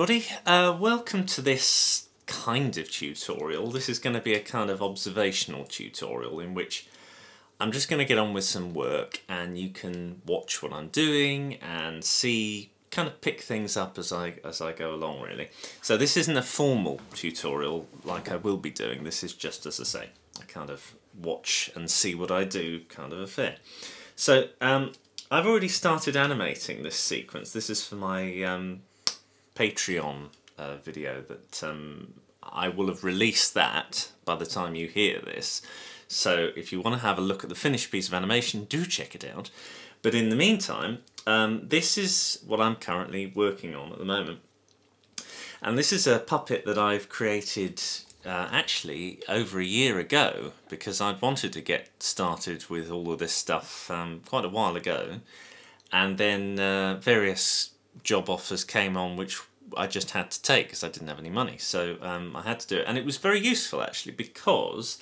everybody, welcome to this kind of tutorial. This is going to be a kind of observational tutorial in which I'm just going to get on with some work and you can watch what I'm doing and see, kind of pick things up as I go along really. So this isn't a formal tutorial like I will be doing, this is just, as I say, a kind of watch and see what I do kind of affair. So I've already started animating this sequence. This is for my Patreon video that I will have released that by the time you hear this. So if you want to have a look at the finished piece of animation, do check it out. But in the meantime, this is what I'm currently working on at the moment. And this is a puppet that I've created actually over a year ago, because I'd wanted to get started with all of this stuff quite a while ago, and then various job offers came on which I just had to take because I didn't have any money, so I had to do it. And it was very useful actually, because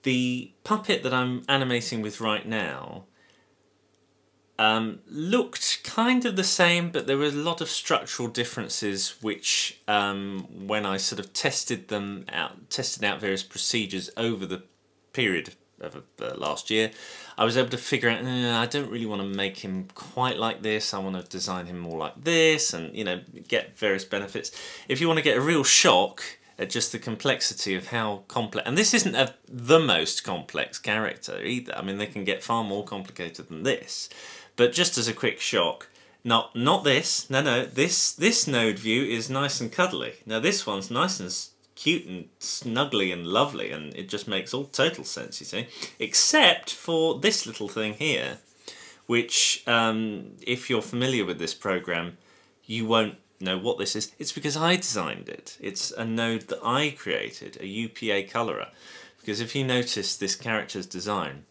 the puppet that I'm animating with right now looked kind of the same, but there were a lot of structural differences which, when I sort of tested out various procedures over the period of last year, I was able to figure out, I don't really want to make him quite like this, I want to design him more like this, and you know, get various benefits. If you want to get a real shock at just the complexity of how complex, and this isn't the most complex character either, I mean they can get far more complicated than this. But just as a quick shock, not this, no, this node view is nice and cuddly. Now this one's nice and cute and snuggly and lovely, and it just makes all total sense, you see. Except for this little thing here, which, if you're familiar with this program, you won't know what this is. It's because I designed it. It's a node that I created, a UPA colorer. Because if you notice this character's design,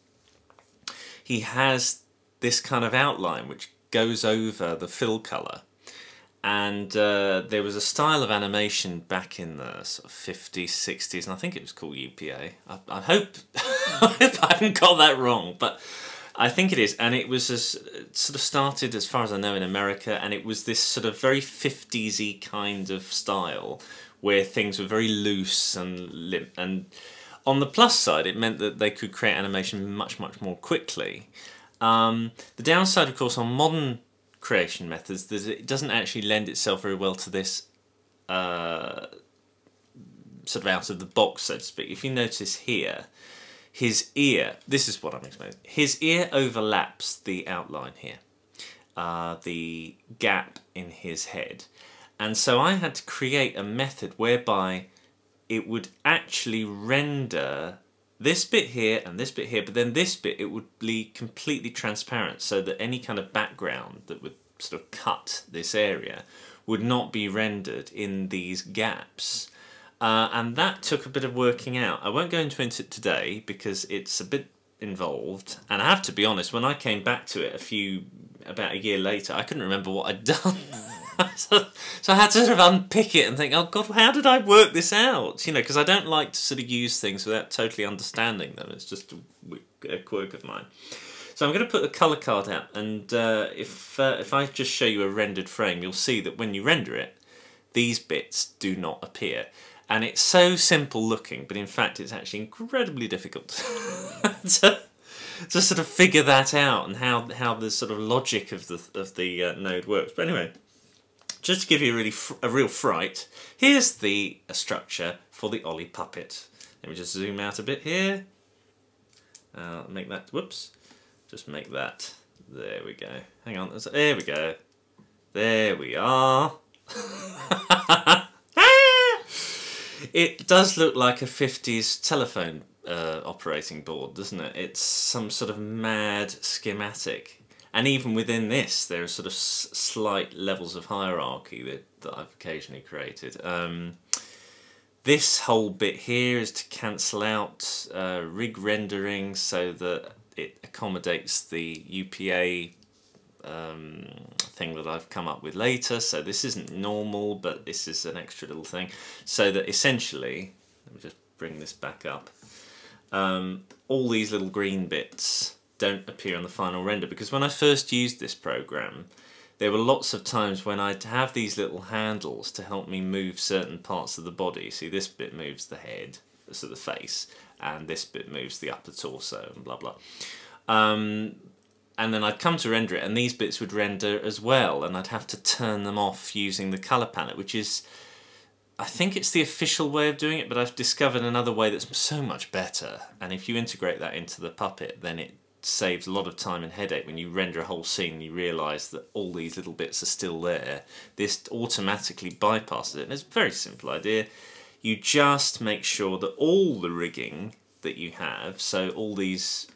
he has this kind of outline which goes over the fill colour, and there was a style of animation back in the sort of 50s, 60s, and I think it was called UPA. I hope I haven't got that wrong, but I think it is. And it was sort of started, as far as I know, in America, and it was this sort of very 50s-y kind of style where things were very loose and limp. And on the plus side, it meant that they could create animation much, much more quickly. The downside, of course, on modern creation methods is that it doesn't actually lend itself very well to this sort of out of the box, so to speak. If you notice here, his ear, this is what I'm explaining, his ear overlaps the outline here, the gap in his head. And so I had to create a method whereby it would actually render this bit here and this bit here, but then this bit, it would be completely transparent, so that any kind of background that would sort of cut this area would not be rendered in these gaps. And that took a bit of working out. I won't go into it today because it's a bit involved, and I have to be honest, when I came back to it about a year later, I couldn't remember what I'd done. So I had to sort of unpick it and think, oh God, how did I work this out? You know, because I don't like to sort of use things without totally understanding them. It's just a quirk of mine. So I'm going to put the colour card out, and if I just show you a rendered frame, you'll see that when you render it, these bits do not appear. And it's so simple looking, but in fact it's actually incredibly difficult to sort of figure that out, and how the sort of logic of the node works. But anyway, just to give you a real fright, here's the structure for the Ollie puppet. Let me just zoom out a bit here. Make that, whoops, just make that, there we go. Hang on, there we go. There we are. It does look like a 50s telephone operating board, doesn't it? It's some sort of mad schematic. And even within this, there are sort of slight levels of hierarchy that I've occasionally created. This whole bit here is to cancel out rig rendering so that it accommodates the UPA thing that I've come up with later. So this isn't normal, but this is an extra little thing. So that essentially, let me just bring this back up, all these little green bits don't appear on the final render, because when I first used this program, there were lots of times when I'd have these little handles to help me move certain parts of the body. See, this bit moves the head, so the face, and this bit moves the upper torso, and blah blah. And then I'd come to render it, and these bits would render as well, and I'd have to turn them off using the colour palette, which is, I think it's the official way of doing it, but I've discovered another way that's so much better. And if you integrate that into the puppet, then it saves a lot of time and headache. When you render a whole scene and you realise that all these little bits are still there, this automatically bypasses it. And it's a very simple idea. You just make sure that all the rigging that you have, so all these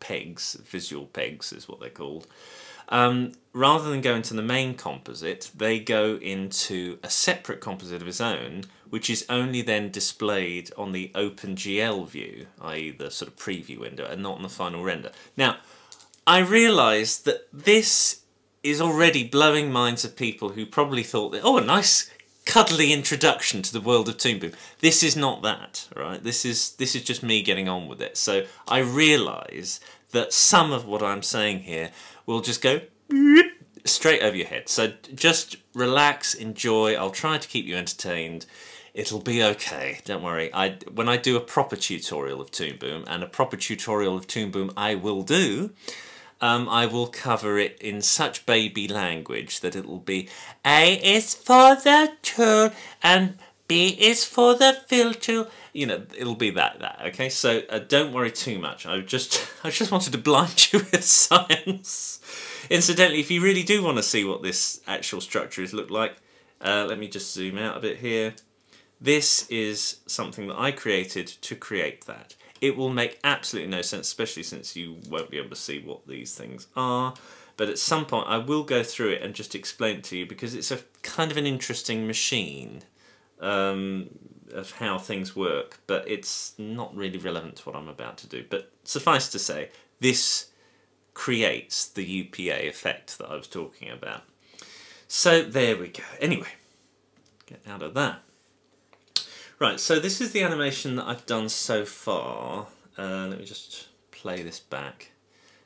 pegs, visual pegs is what they're called, rather than go into the main composite, they go into a separate composite of its own, which is only then displayed on the OpenGL view, i.e. the sort of preview window, and not on the final render. Now, I realise that this is already blowing minds of people who probably thought that, oh, a nice cuddly introduction to the world of Toon Boom. This is not that, right? This is just me getting on with it. So I realise that some of what I'm saying here will just go straight over your head. So just relax, enjoy. I'll try to keep you entertained. It'll be okay, don't worry. When I do a proper tutorial of Toon Boom, and a proper tutorial of Toon Boom I will do, I will cover it in such baby language that it'll be A is for the tool and B is for the filter. You know, it'll be that. Okay, so don't worry too much. I just wanted to blind you with science. Incidentally, if you really do want to see what this actual structure is look like, let me just zoom out a bit here. This is something that I created to create that. It will make absolutely no sense, especially since you won't be able to see what these things are. But at some point I will go through it and just explain it to you, because it's a kind of an interesting machine of how things work. But it's not really relevant to what I'm about to do. But suffice to say, this creates the UPA effect that I was talking about. So there we go. Anyway, get out of that. Right, so this is the animation that I've done so far. Let me just play this back.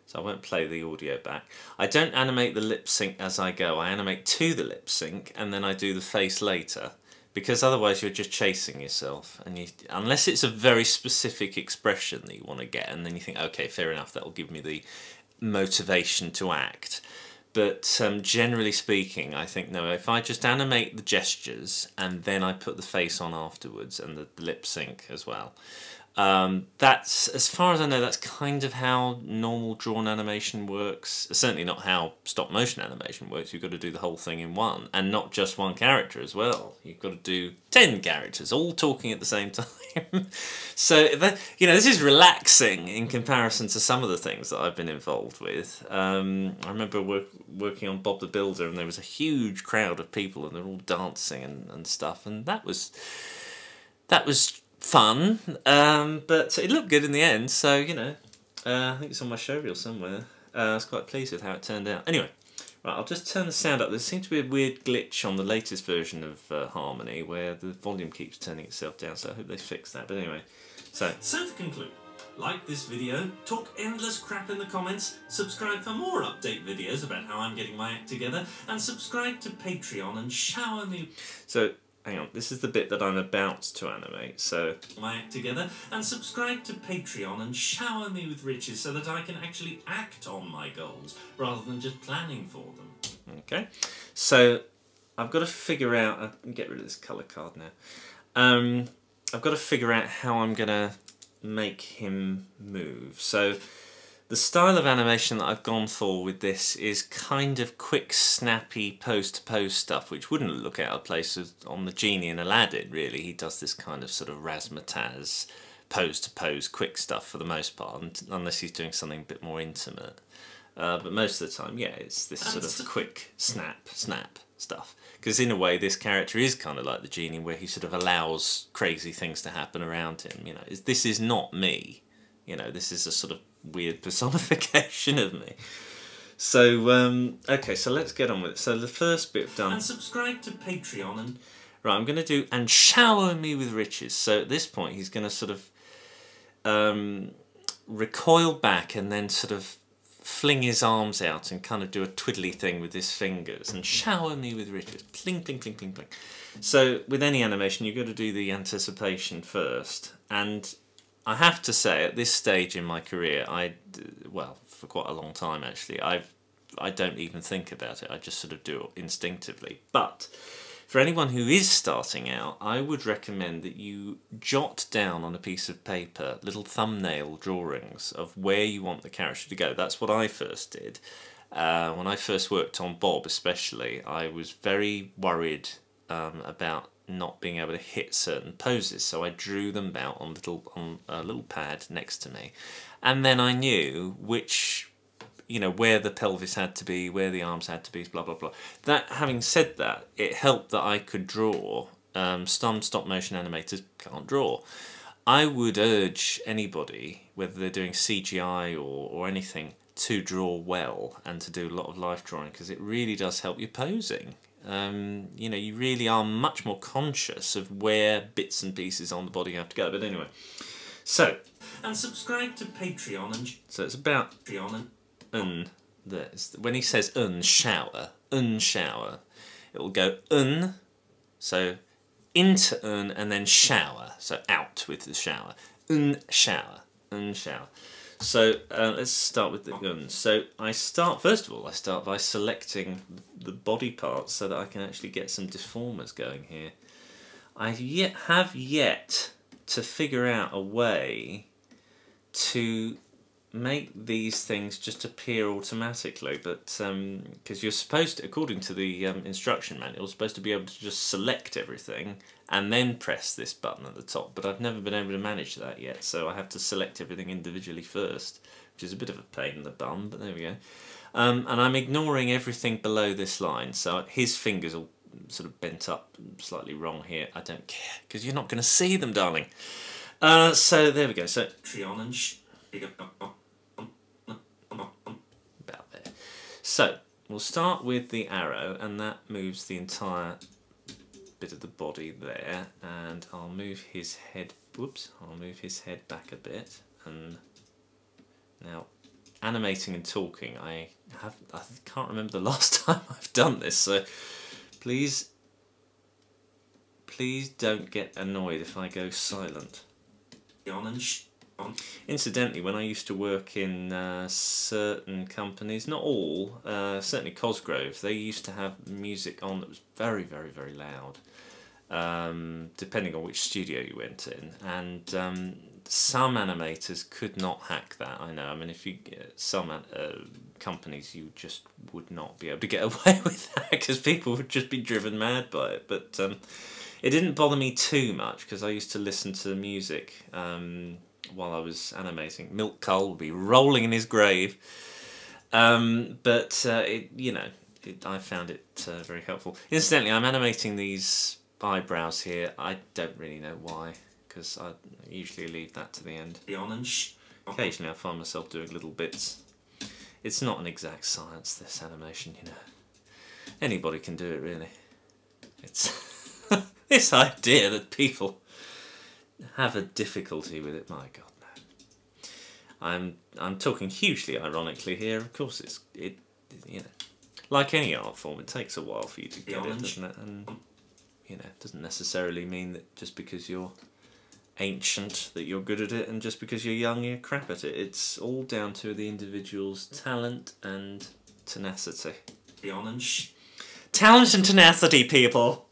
So I won't play the audio back. I don't animate the lip sync as I go. I animate to the lip sync and then I do the face later. Because otherwise you're just chasing yourself. And unless it's a very specific expression that you want to get, and then you think, okay, fair enough, that'll give me the motivation to act. But generally speaking, I think, no, if I just animate the gestures and then I put the face on afterwards and the lip sync as well, that's, as far as I know, that's kind of how normal drawn animation works. Certainly not how stop motion animation works. You've got to do the whole thing in one, and not just one character as well. You've got to do 10 characters all talking at the same time. So that, you know, this is relaxing in comparison to some of the things that I've been involved with. I remember working on Bob the Builder, and there was a huge crowd of people and they're all dancing and stuff, and that was fun, but it looked good in the end. So, you know, I think it's on my showreel somewhere. I was quite pleased with how it turned out. Anyway, right, I'll just turn the sound up. There seems to be a weird glitch on the latest version of Harmony where the volume keeps turning itself down, so I hope they fix that. But anyway, so to conclude, like this video, talk endless crap in the comments, subscribe for more update videos about how I'm getting my act together, and subscribe to Patreon and shower me... So, hang on, this is the bit that I'm about to animate, so... My act together, and subscribe to Patreon and shower me with riches so that I can actually act on my goals, rather than just planning for them. Okay, so I've got to figure out... I can get rid of this colour card now. I've got to figure out how I'm going to make him move. So the style of animation that I've gone for with this is kind of quick, snappy, pose-to-pose stuff, which wouldn't look out of place on the genie in Aladdin, really. He does this kind of sort of razzmatazz, pose-to-pose, quick stuff for the most part, unless he's doing something a bit more intimate. But most of the time, yeah, it's this sort of quick, snap stuff. Because in a way, this character is kind of like the genie, where he sort of allows crazy things to happen around him. You know, this is not me. You know, this is a sort of weird personification of me. So, okay, so let's get on with it. So the first bit done. And subscribe to Patreon. And right, I'm going to do and shower me with riches. So at this point, he's going to sort of recoil back and then sort of fling his arms out and kind of do a twiddly thing with his fingers and shower me with riches. Pling, pling, pling, pling, pling. So with any animation, you've got to do the anticipation first. And I have to say, at this stage in my career, well, for quite a long time actually, I don't even think about it. I just sort of do it instinctively. But for anyone who is starting out, I would recommend that you jot down on a piece of paper little thumbnail drawings of where you want the character to go. That's what I first did. When I first worked on Bob especially, I was very worried about not being able to hit certain poses, so I drew them out on a little pad next to me, and then I knew which, you know, where the pelvis had to be, where the arms had to be, blah blah blah. That, having said that, it helped that I could draw. Some stop motion animators can't draw. I would urge anybody, whether they're doing CGI or anything, to draw well and to do a lot of life drawing, because it really does help your posing. You know, you really are much more conscious of where bits and pieces on the body have to go. But anyway, so, and subscribe to Patreon, and so it's about Patreon and when he says shower, it'll go so into and then shower, so out with the shower, shower. So let's start with the So first of all, I start by selecting the body parts so that I can actually get some deformers going here. I have yet to figure out a way to make these things just appear automatically, but because you're supposed to, according to the instruction manual, you're supposed to be able to just select everything and then press this button at the top, but I've never been able to manage that yet, so I have to select everything individually first, which is a bit of a pain in the bum, but there we go. And I'm ignoring everything below this line, so his fingers are sort of bent up slightly wrong here. I don't care, because you're not going to see them, darling. So there we go. So about there. So we'll start with the arrow, and that moves the entire bit of the body there, and I'll move his head. Whoops! I'll move his head back a bit. And now, animating and talking, I can't remember the last time I've done this, so please don't get annoyed if I go silent. Incidentally, when I used to work in certain companies, not all, certainly Cosgrove, they used to have music on that was very, very, very loud, depending on which studio you went in, and some animators could not hack that, I know. I mean, if you some companies, you just would not be able to get away with that, because people would just be driven mad by it, but it didn't bother me too much, because I used to listen to music while I was animating. Milk Cole would be rolling in his grave, but I found it very helpful. Incidentally, I'm animating these eyebrows here. I don't really know why, because I usually leave that to the end. Occasionally I find myself doing little bits. It's not an exact science, this animation, you know. Anybody can do it, really. It's this idea that people have a difficulty with it, my God, no. I'm talking hugely ironically here. Of course, it you know, like any art form, it takes a while for you to get it, doesn't it? And you know, it doesn't necessarily mean that just because you're ancient that you're good at it, and just because you're young you're crap at it. It's all down to the individual's talent and tenacity. Talent and tenacity, people.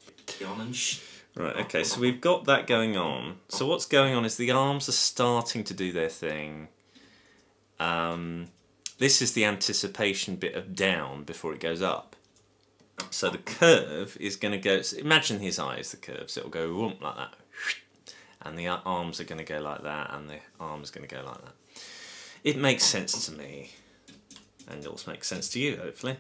Right, okay, so we've got that going on. So what's going on is the arms are starting to do their thing. This is the anticipation bit of down before it goes up. So the curve is going to go, so imagine his eyes, the curve, so it'll go whoomp like that. And the arms are going to go like that, and the arm is going to go like that. It makes sense to me, and it also makes sense to you, hopefully.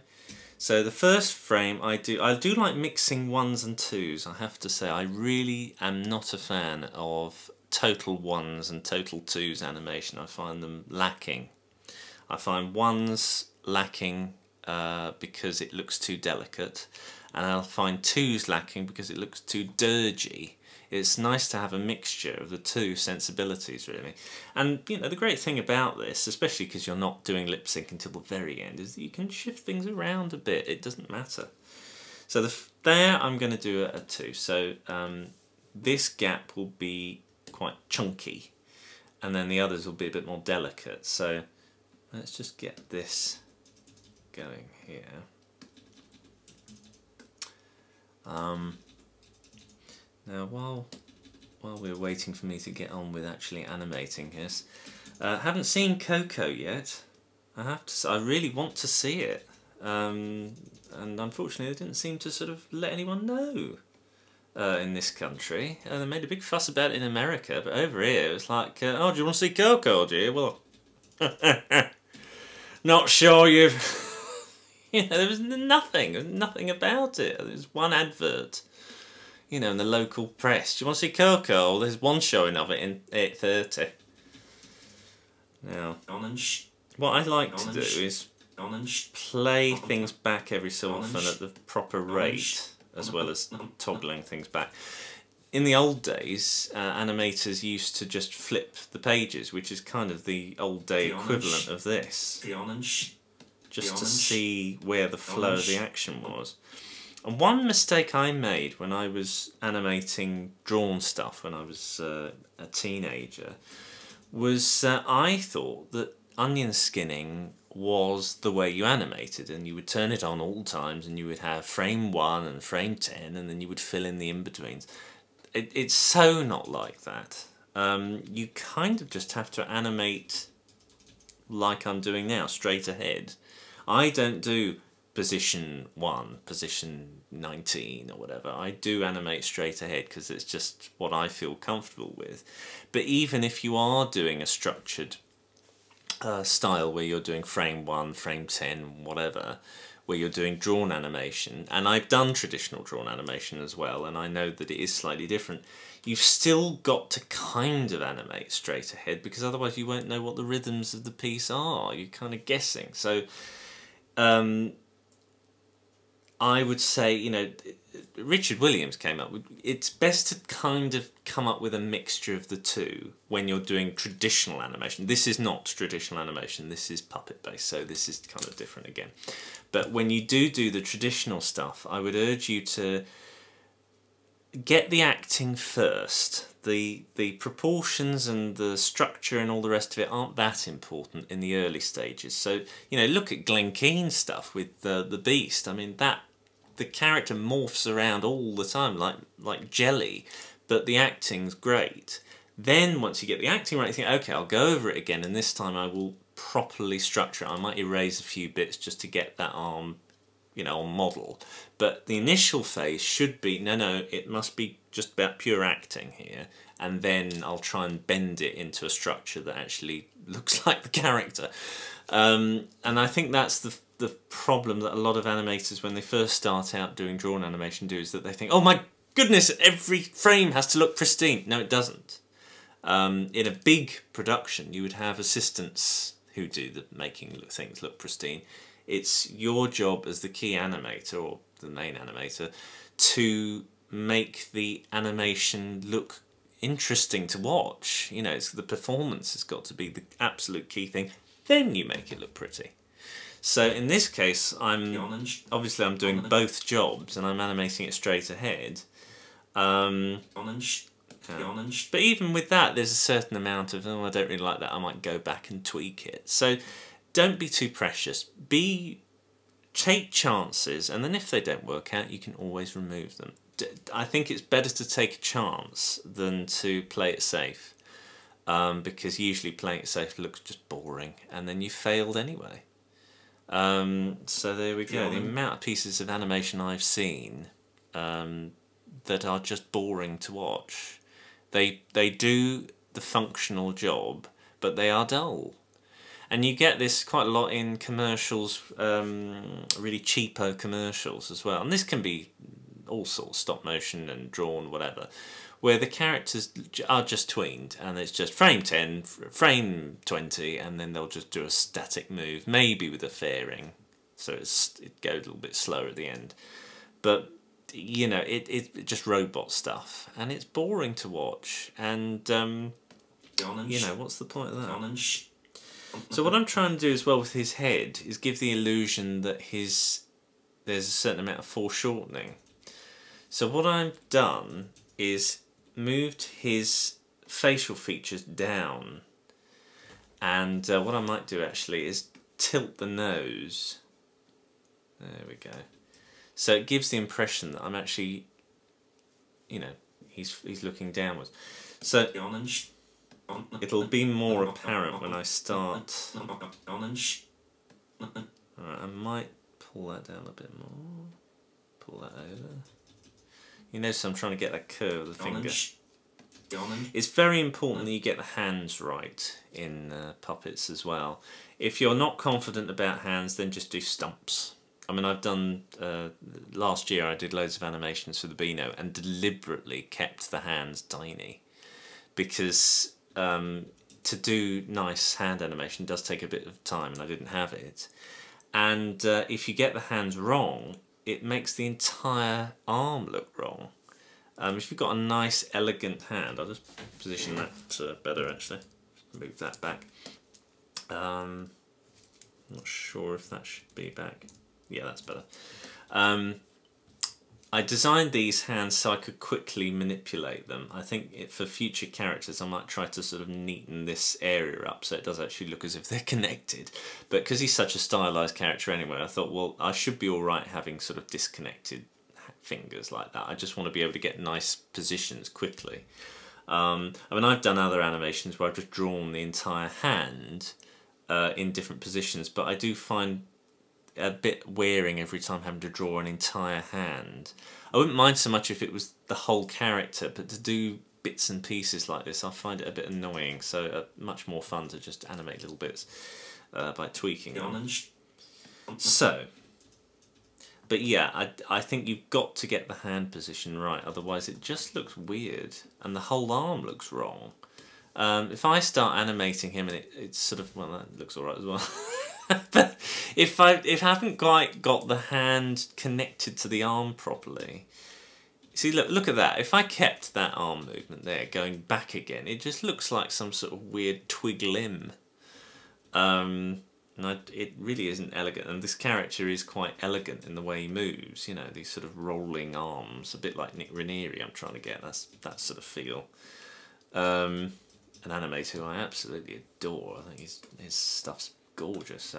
So the first frame I do like mixing ones and twos. I have to say, I really am not a fan of total ones and total twos animation. I find them lacking. I find ones lacking because it looks too delicate, and I'll find twos lacking because it looks too dirgy. It's nice to have a mixture of the two sensibilities, really. And, you know, the great thing about this, especially because you're not doing lip sync until the very end, is that you can shift things around a bit. It doesn't matter. So there I'm going to do a 2. So this gap will be quite chunky, and then the others will be a bit more delicate. So let's just get this going here. Now while we're waiting for me to get on with actually animating this, haven't seen Coco yet. I have to say, I really want to see it, and unfortunately they didn't seem to sort of let anyone know in this country. They made a big fuss about it in America, but over here it was like, oh, do you want to see Coco, do you? Well, not sure you've... You know, there was nothing about it. There was one advert, you know, in the local press. Do you want to see Coco? There's one showing of it in 8:30. Now, what I like to do is play things back every so often at the proper rate, as well as toggling things back. In the old days, animators used to just flip the pages, which is kind of the old day equivalent of this, just to see where the flow of the action was. And one mistake I made when I was animating drawn stuff when I was a teenager was I thought that onion skinning was the way you animated, and you would turn it on all times and you would have frame 1 and frame 10 and then you would fill in the in-betweens. It's so not like that. You kind of just have to animate like I'm doing now, straight ahead. I don't do position 1, position 19 or whatever. I do animate straight ahead because it's just what I feel comfortable with. But even if you are doing a structured style where you're doing frame 1, frame 10, whatever, where you're doing drawn animation, and I've done traditional drawn animation as well, and I know that it is slightly different, you've still got to kind of animate straight ahead, because otherwise you won't know what the rhythms of the piece are. You're kind of guessing. So I would say, you know, Richard Williams came up with, it's best to kind of come up with a mixture of the two when you're doing traditional animation. This is not traditional animation, this is puppet based, so this is kind of different again. But when you do the traditional stuff, I would urge you to get the acting first. The proportions and the structure and all the rest of it aren't that important in the early stages. So, you know, look at Glen Keane's stuff with the Beast. I mean, the character morphs around all the time like jelly, but the acting's great. Then once you get the acting right, you think, okay, I'll go over it again, and this time I will properly structure it. I might erase a few bits just to get that arm, you know, on model. But the initial phase should be, no, it must be just about pure acting here, and then I'll try and bend it into a structure that actually looks like the character. And I think that's the problem that a lot of animators, when they first start out doing drawn animation, do, is that they think, oh my goodness, every frame has to look pristine. No, it doesn't. In a big production, you would have assistants who do the making things look pristine. It's your job as the key animator, or the main animator, to make the animation look interesting to watch. You know, the performance has got to be the absolute key thing. Then you make it look pretty. So in this case, I'm doing both jobs, and I'm animating it straight ahead. But even with that, there's a certain amount of, oh, I don't really like that, I might go back and tweak it. So don't be too precious. Take chances, and then if they don't work out, you can always remove them. I think it's better to take a chance than to play it safe, because usually playing it safe looks just boring, and then you failed anyway. So there we go. The amount of pieces of animation I've seen that are just boring to watch. They do the functional job, but they are dull. And you get this quite a lot in commercials, really cheapo commercials as well. And this can be all sorts, stop motion and drawn, whatever, where the characters are just tweened, and it's just frame 10, frame 20, and then they'll just do a static move, maybe with a fairing, so it goes a little bit slower at the end. But you know, it just robot stuff, and it's boring to watch. And you know, what's the point of that? So what I'm trying to do as well with his head is give the illusion that there's a certain amount of foreshortening. So what I've done is moved his facial features down, and what I might do actually is tilt the nose. There we go. So it gives the impression that I'm actually, you know, he's looking downwards. So it'll be more apparent when I start. Alright, I might pull that down a bit more. Pull that over. You notice I'm trying to get that curve of the finger. It's very important that you get the hands right in puppets as well. If you're not confident about hands, then just do stumps. I mean, I've done, last year I did loads of animations for the Beano and deliberately kept the hands tiny, because to do nice hand animation does take a bit of time, and I didn't have it. And if you get the hands wrong, it makes the entire arm look wrong. If you've got a nice, elegant hand, I'll just position that better actually. Move that back. Not sure if that should be back. Yeah, that's better. I designed these hands so I could quickly manipulate them. I think for future characters I might try to sort of neaten this area up so it does actually look as if they're connected. But because he's such a stylised character anyway, I thought, well, I should be alright having sort of disconnected fingers like that. I just want to be able to get nice positions quickly. I mean, I've done other animations where I've just drawn the entire hand in different positions, but I do find a bit wearing every time having to draw an entire hand. I wouldn't mind so much if it was the whole character, but to do bits and pieces like this I find it a bit annoying, so much more fun to just animate little bits by tweaking them. So, but yeah, I think you've got to get the hand position right, otherwise it just looks weird and the whole arm looks wrong. If I start animating him and it's sort of, well, that looks alright as well. But if I haven't quite got the hand connected to the arm properly, see, look at that. If I kept that arm movement there going back again, it just looks like some sort of weird twig limb. And it really isn't elegant. And this character is quite elegant in the way he moves. You know, these sort of rolling arms, a bit like Nick Ranieri. I'm trying to get that sort of feel. An animator who I absolutely adore. I think his stuff's gorgeous.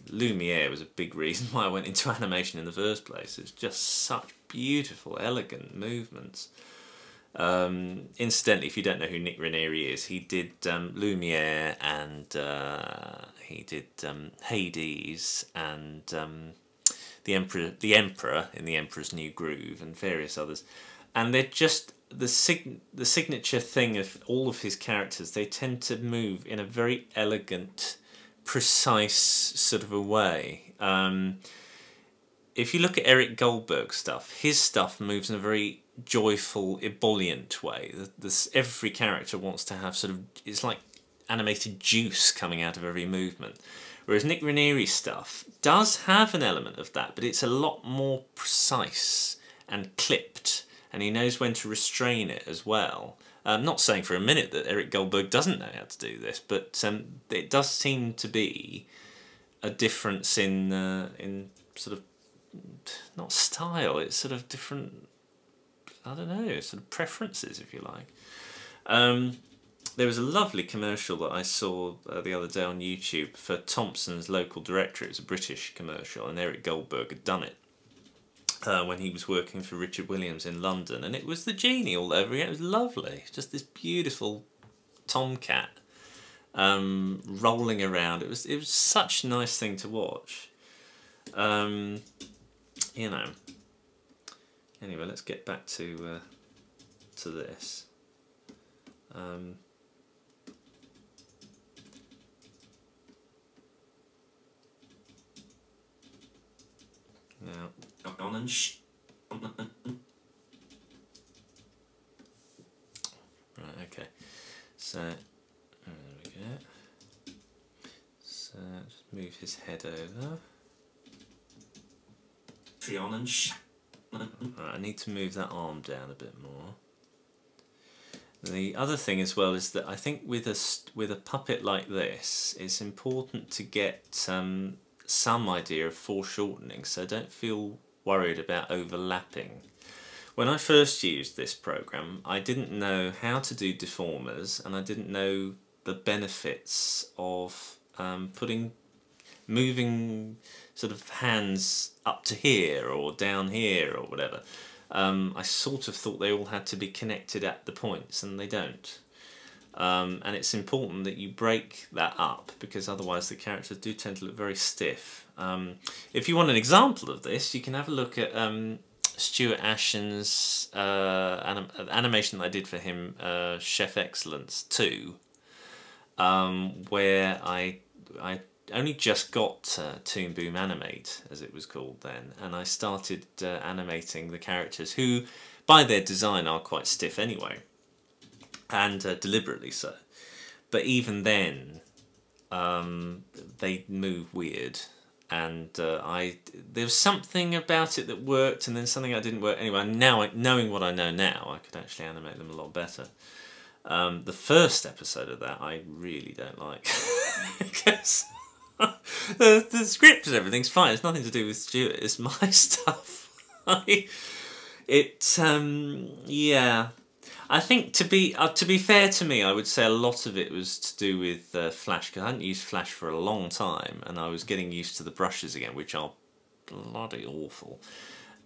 Lumiere was a big reason why I went into animation in the first place. It's just such beautiful, elegant movements. Incidentally, if you don't know who Nick Ranieri is, he did Lumiere, and he did Hades, and the Emperor in The Emperor's New Groove, and various others. And they're just the signature thing of all of his characters. They tend to move in a very elegant, precise sort of a way. If you look at Eric Goldberg's stuff, his stuff moves in a very joyful, ebullient way. Every character wants to have sort of, it's like animated juice coming out of every movement. Whereas Nick Ranieri's stuff does have an element of that, but it's a lot more precise and clipped, and he knows when to restrain it as well. I'm not saying for a minute that Eric Goldberg doesn't know how to do this, but it does seem to be a difference in sort of, not style, it's sort of different, I don't know, sort of preferences, if you like. There was a lovely commercial that I saw the other day on YouTube for Thompson's local directory. It was a British commercial, and Eric Goldberg had done it when he was working for Richard Williams in London, and it was the genie all over again. It was lovely, just this beautiful tomcat rolling around. It was such a nice thing to watch. You know. Anyway, let's get back to this. Now. Right, okay. So, there we go. So, just move his head over. Right, I need to move that arm down a bit more. The other thing as well is that I think with a puppet like this, it's important to get some idea of foreshortening, so don't feel worried about overlapping. When I first used this program, I didn't know how to do deformers, and I didn't know the benefits of moving sort of hands up to here or down here or whatever. I sort of thought they all had to be connected at the points, and they don't. And it's important that you break that up, because otherwise the characters do tend to look very stiff. If you want an example of this, you can have a look at Stuart Ashen's animation that I did for him, Chef Excellence 2, where I only just got Toon Boom Animate, as it was called then, and I started animating the characters, who by their design are quite stiff anyway, and deliberately so. But even then, they move weird, and there was something about it that worked, and then something that didn't work. Anyway, now knowing what I know now, I could actually animate them a lot better. The first episode of that I really don't like, because the script and everything's fine. It's nothing to do with Stuart. It's my stuff. Yeah. I think to be fair to me, I would say a lot of it was to do with Flash, because I hadn't used Flash for a long time, and I was getting used to the brushes again, which are bloody awful.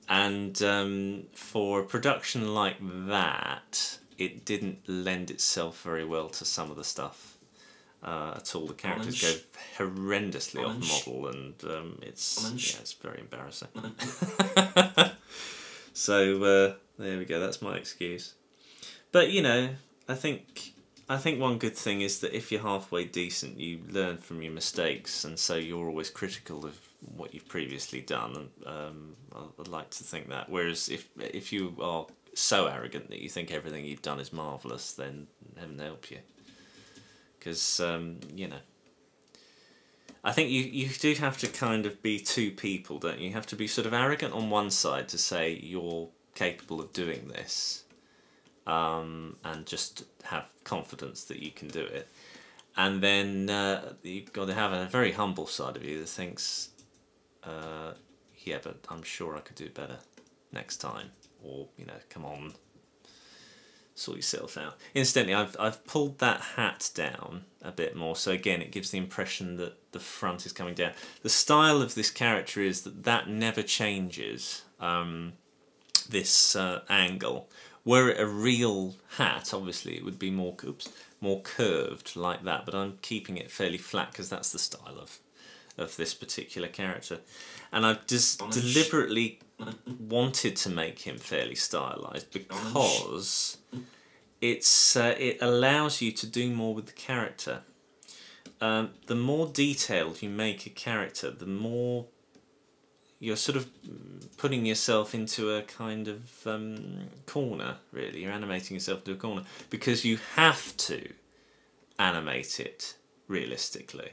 And for a production like that, it didn't lend itself very well to some of the stuff at all. The characters go horrendously off model, and it's very embarrassing. So there we go. That's my excuse. But you know, I think one good thing is that if you're halfway decent, you learn from your mistakes, and so you're always critical of what you've previously done. And I'd like to think that. Whereas if you are so arrogant that you think everything you've done is marvellous, then heaven help you. Because you know, I think you do have to kind of be two people, don't you? You have to be sort of arrogant on one side to say you're capable of doing this, and just have confidence that you can do it. And then you've got to have a very humble side of you that thinks, yeah, but I'm sure I could do better next time. Or, you know, come on, sort yourself out. Incidentally, I've pulled that hat down a bit more, so again it gives the impression that the front is coming down. The style of this character is that never changes, this angle. Were it a real hat, obviously it would be more curved like that, but I'm keeping it fairly flat because that's the style of this particular character. And I've just deliberately wanted to make him fairly stylized because it allows you to do more with the character. The more detailed you make a character, the more you're sort of putting yourself into a kind of corner, really. You're animating yourself into a corner because you have to animate it realistically.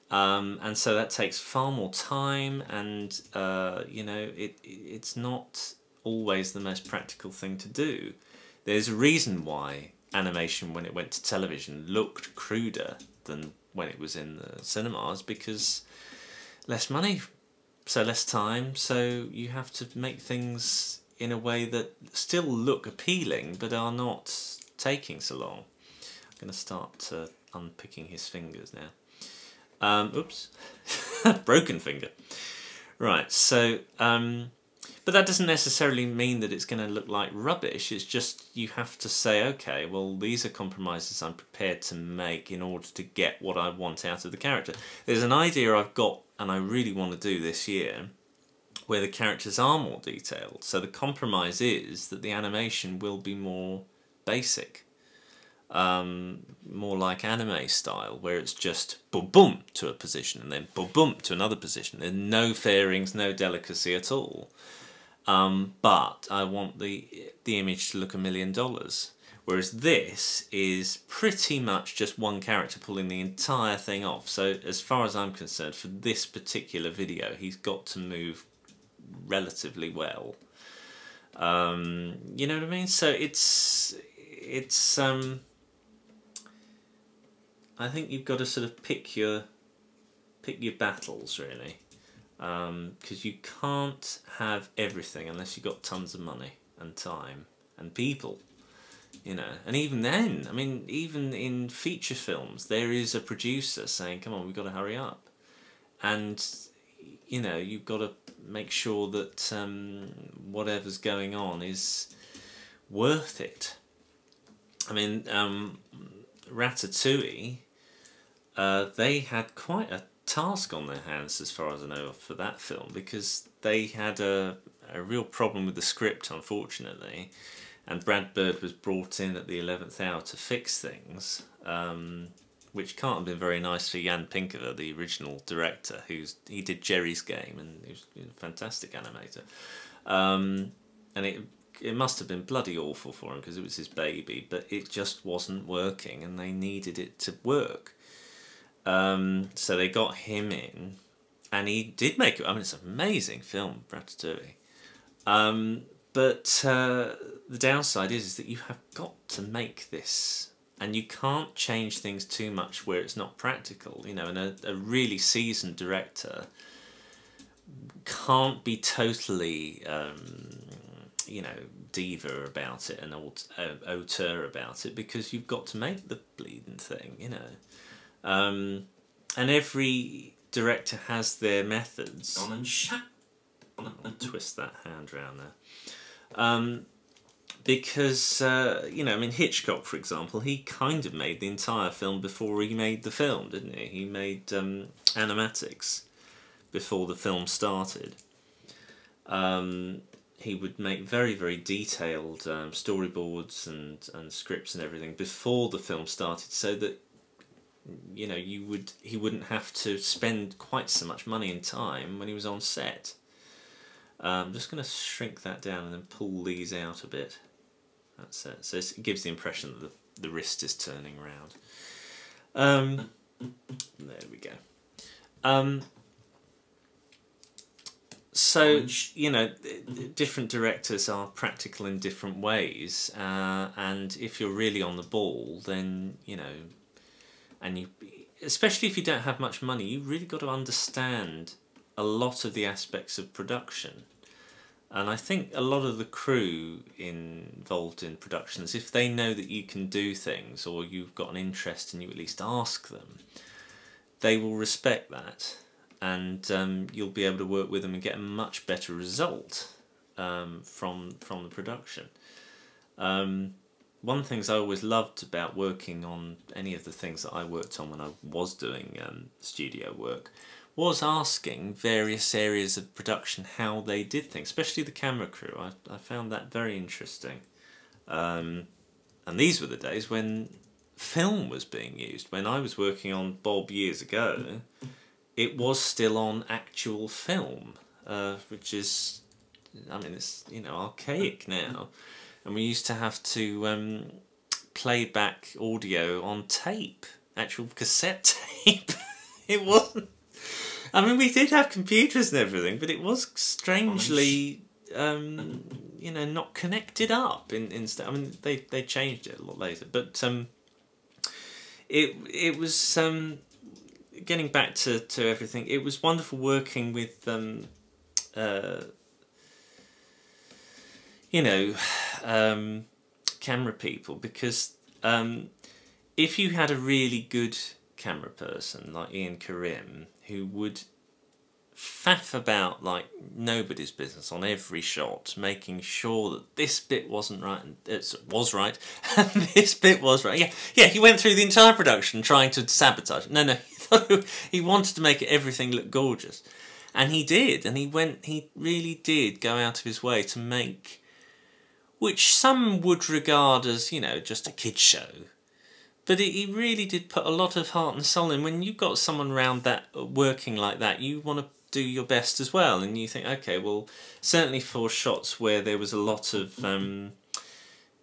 And so that takes far more time, and you know, it's not always the most practical thing to do. There's a reason why animation, when it went to television, looked cruder than when it was in the cinemas, because less money, so less time, so you have to make things in a way that still look appealing but are not taking so long. I'm going to start unpicking his fingers now. Oops, broken finger. Right, so, but that doesn't necessarily mean that it's going to look like rubbish. It's just you have to say, okay, well, these are compromises I'm prepared to make in order to get what I want out of the character. There's an idea I've got, and I really want to do this year, where the characters are more detailed. So the compromise is that the animation will be more basic. More like anime style, where it's just boom boom to a position and then boom boom to another position. There's no fairings, no delicacy at all. But I want the image to look $1 million. Whereas this is pretty much just one character pulling the entire thing off. So as far as I'm concerned, for this particular video, he's got to move relatively well. You know what I mean? So it's I think you've got to sort of pick your battles, really, because you can't have everything unless you've got tons of money and time and people, you know. And even then, I mean, even in feature films, there is a producer saying, "Come on, we've got to hurry up," and you know, you've got to make sure that whatever's going on is worth it. I mean, Ratatouille, they had quite a task on their hands, as far as I know, for that film, because they had a real problem with the script, unfortunately, and Brad Bird was brought in at the 11th hour to fix things, which can't have been very nice for Jan Pinkover, the original director, he did Jerry's Game, and he was a fantastic animator, and it must have been bloody awful for him because it was his baby, but it just wasn't working, and they needed it to work. So they got him in, and he did make it. I mean, it's an amazing film, Ratatouille. But the downside is that you have got to make this, and you can't change things too much where it's not practical. You know, and a really seasoned director can't be totally, you know, diva about it and auteur about it, because you've got to make the bleeding thing, you know. And every director has their methods. I'll twist that hand round there. Because, you know, I mean, Hitchcock, for example, he kind of made the entire film before he made the film, didn't he? He made animatics before the film started. He would make very, very detailed storyboards and scripts and everything before the film started, so that, you know, he wouldn't have to spend quite so much money and time when he was on set. I'm just going to shrink that down and then pull these out a bit. That's it. So it gives the impression that the wrist is turning round. There we go. So, you know, different directors are practical in different ways, and if you're really on the ball, then, you know, and you, especially if you don't have much money, you really got to understand a lot of the aspects of production. And I think a lot of the crew involved in productions, if they know that you can do things, or you've got an interest and you at least ask them, they will respect that, and you'll be able to work with them and get a much better result from the production. One of the things I always loved about working on any of the things that I worked on when I was doing studio work was asking various areas of production how they did things, especially the camera crew. I found that very interesting. And these were the days when film was being used. When I was working on Bob years ago, it was still on actual film, which is, I mean, it's, you know, archaic now. And we used to have to play back audio on tape, actual cassette tape. It wasn't, I mean, we did have computers and everything, but it was strangely, you know, not connected up. I mean, they changed it a lot later, but it was, getting back to everything, it was wonderful working with you know, camera people, because if you had a really good camera person like Ian Karim, who would faff about like nobody's business on every shot, making sure that this bit wasn't right and it was right and this bit was right. Yeah, he went through the entire production trying to sabotage it. No, he wanted to make everything look gorgeous, and he did, and he really did go out of his way to make, which some would regard as, you know, just a kid's show, but he really did put a lot of heart and soul in. When you've got someone around that working like that, you want to do your best as well, and you think, okay, well, certainly for shots where there was a lot of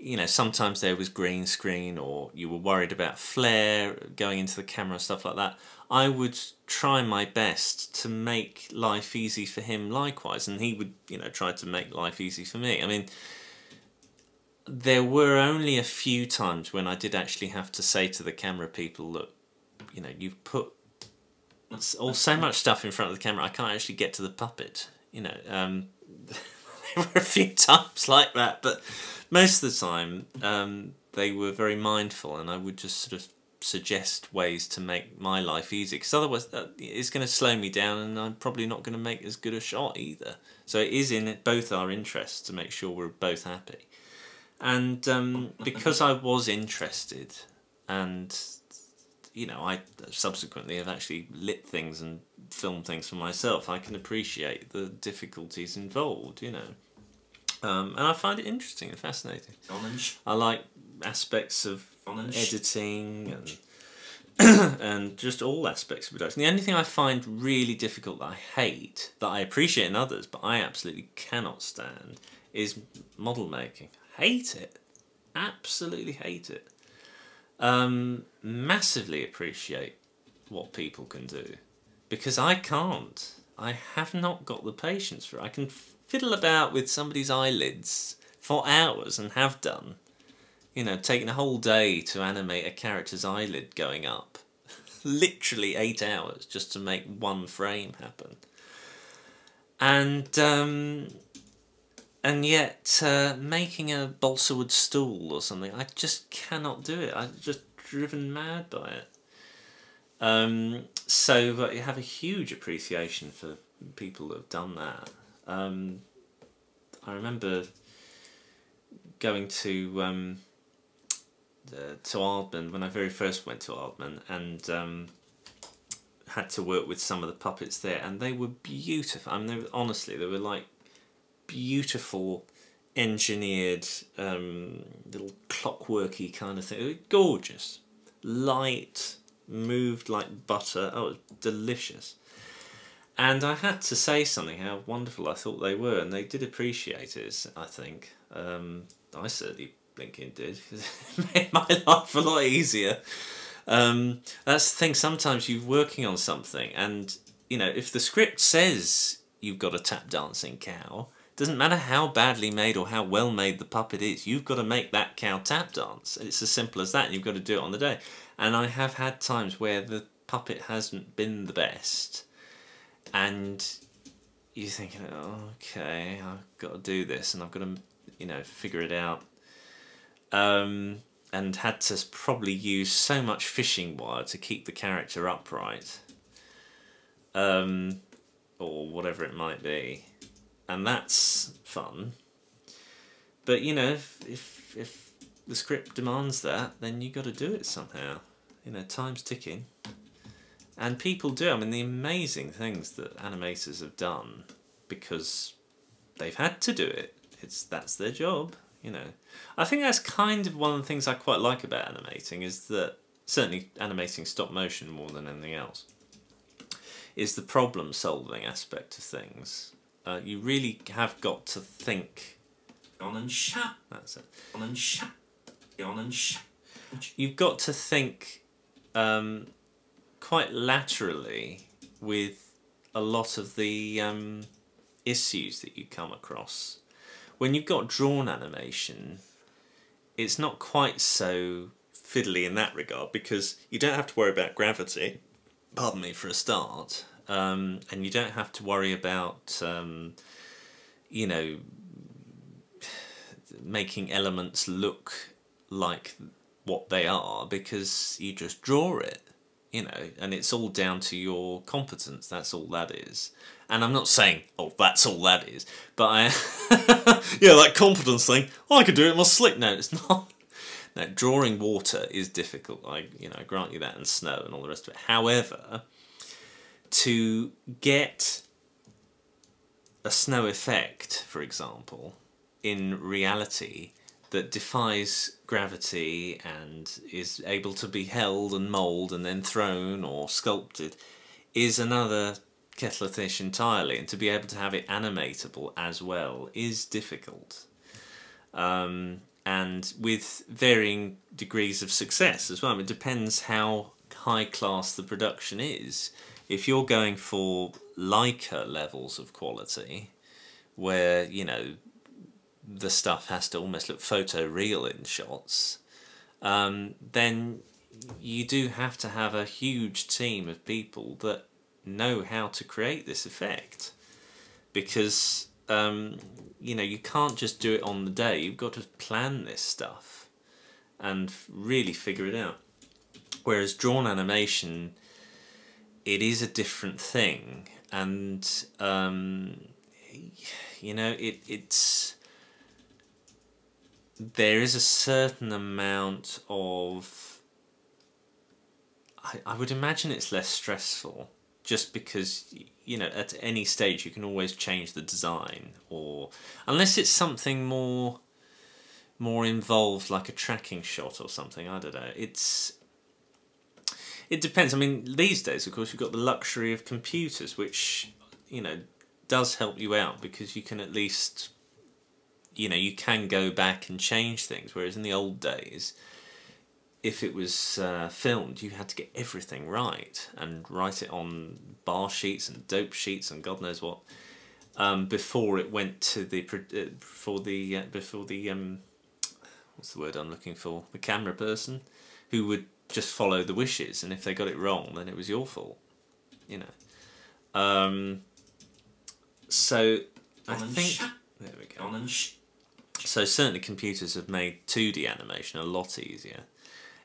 you know, sometimes there was green screen or you were worried about flare going into the camera and stuff like that, I would try my best to make life easy for him likewise, and he would, you know, try to make life easy for me. I mean, there were only a few times when I did actually have to say to the camera people, look, you know, you've put so much stuff in front of the camera, I can't actually get to the puppet, you know. There were a few times like that, but most of the time they were very mindful, and I would just sort of suggest ways to make my life easy, because otherwise it's going to slow me down and I'm probably not going to make as good a shot either. So it is in both our interests to make sure we're both happy. And because I was interested, and you know, I subsequently have actually lit things and filmed things for myself, I can appreciate the difficulties involved, you know. And I find it interesting and fascinating. I like aspects of editing and and just all aspects of production. The only thing I find really difficult that I hate, that I appreciate in others, but I absolutely cannot stand, is model making. Hate it. Absolutely hate it. Massively appreciate what people can do, because I can't. I have not got the patience for it. I can fiddle about with somebody's eyelids for hours, and have done. You know, taking a whole day to animate a character's eyelid going up. Literally 8 hours just to make one frame happen. And yet, making a balsa wood stool or something, I just cannot do it. I'm just driven mad by it. So I have a huge appreciation for people that have done that. I remember going to Aardman when I very first went to Aardman, and had to work with some of the puppets there, and they were beautiful. I mean, honestly, they were like beautiful, engineered, little clockworky kind of thing. They were gorgeous, light, moved like butter. Oh, it was delicious. And I had to say something, how wonderful I thought they were, and they did appreciate it, I think. I certainly think it did, because it made my life a lot easier. That's the thing, sometimes you're working on something, and, you know, if the script says you've got a tap dancing cow, doesn't matter how badly made or how well made the puppet is, you've got to make that cow tap dance. It's as simple as that, and you've got to do it on the day. And I have had times where the puppet hasn't been the best, and you're thinking, oh, okay, I've got to do this, and I've got to, you know, figure it out. And had to probably use so much fishing wire to keep the character upright, or whatever it might be. And that's fun. But, you know, if the script demands that, then you got to do it somehow. You know, time's ticking. And people do. I mean, the amazing things that animators have done because they've had to do it. That's their job, you know. I think that's kind of one of the things I quite like about animating, is that, certainly animating stop motion more than anything else, is the problem solving aspect of things. You really have got to think. That's it. You've got to think quite laterally with a lot of the issues that you come across. When you've got drawn animation, it's not quite so fiddly in that regard, because you don't have to worry about gravity, pardon me, for a start. And you don't have to worry about, you know, making elements look like what they are, because you just draw it, you know, and it's all down to your competence. That's all that is. And I'm not saying, oh, that's all that is, but yeah, that competence thing, I could do it in my slick. No, it's not. No, drawing water is difficult. I grant you that, and snow and all the rest of it. However, to get a snow effect, for example, in reality that defies gravity and is able to be held and moulded and then thrown or sculpted, is another kettle of fish entirely. And to be able to have it animatable as well is difficult. And and with varying degrees of success as well. I mean, it depends how high class the production is. If you're going for Leica levels of quality, where, you know, the stuff has to almost look photo-real in shots, then you do have to have a huge team of people that know how to create this effect. Because, you know, you can't just do it on the day. You've got to plan this stuff and really figure it out. Whereas drawn animation, it is a different thing. And, you know, there is a certain amount of... I would imagine it's less stressful, just because, you know, at any stage you can always change the design, or unless it's something more involved, like a tracking shot or something. I don't know. It depends. I mean, these days, of course, you've got the luxury of computers, which, you know, does help you out, because you can at least, you know, you can go back and change things. Whereas in the old days, if it was filmed, you had to get everything right and write it on bar sheets and dope sheets and God knows what, before it went to the before the what's the word I'm looking for? The camera person, who would just follow the wishes, and if they got it wrong, then it was your fault, you know. So I think there we go. So certainly computers have made 2D animation a lot easier.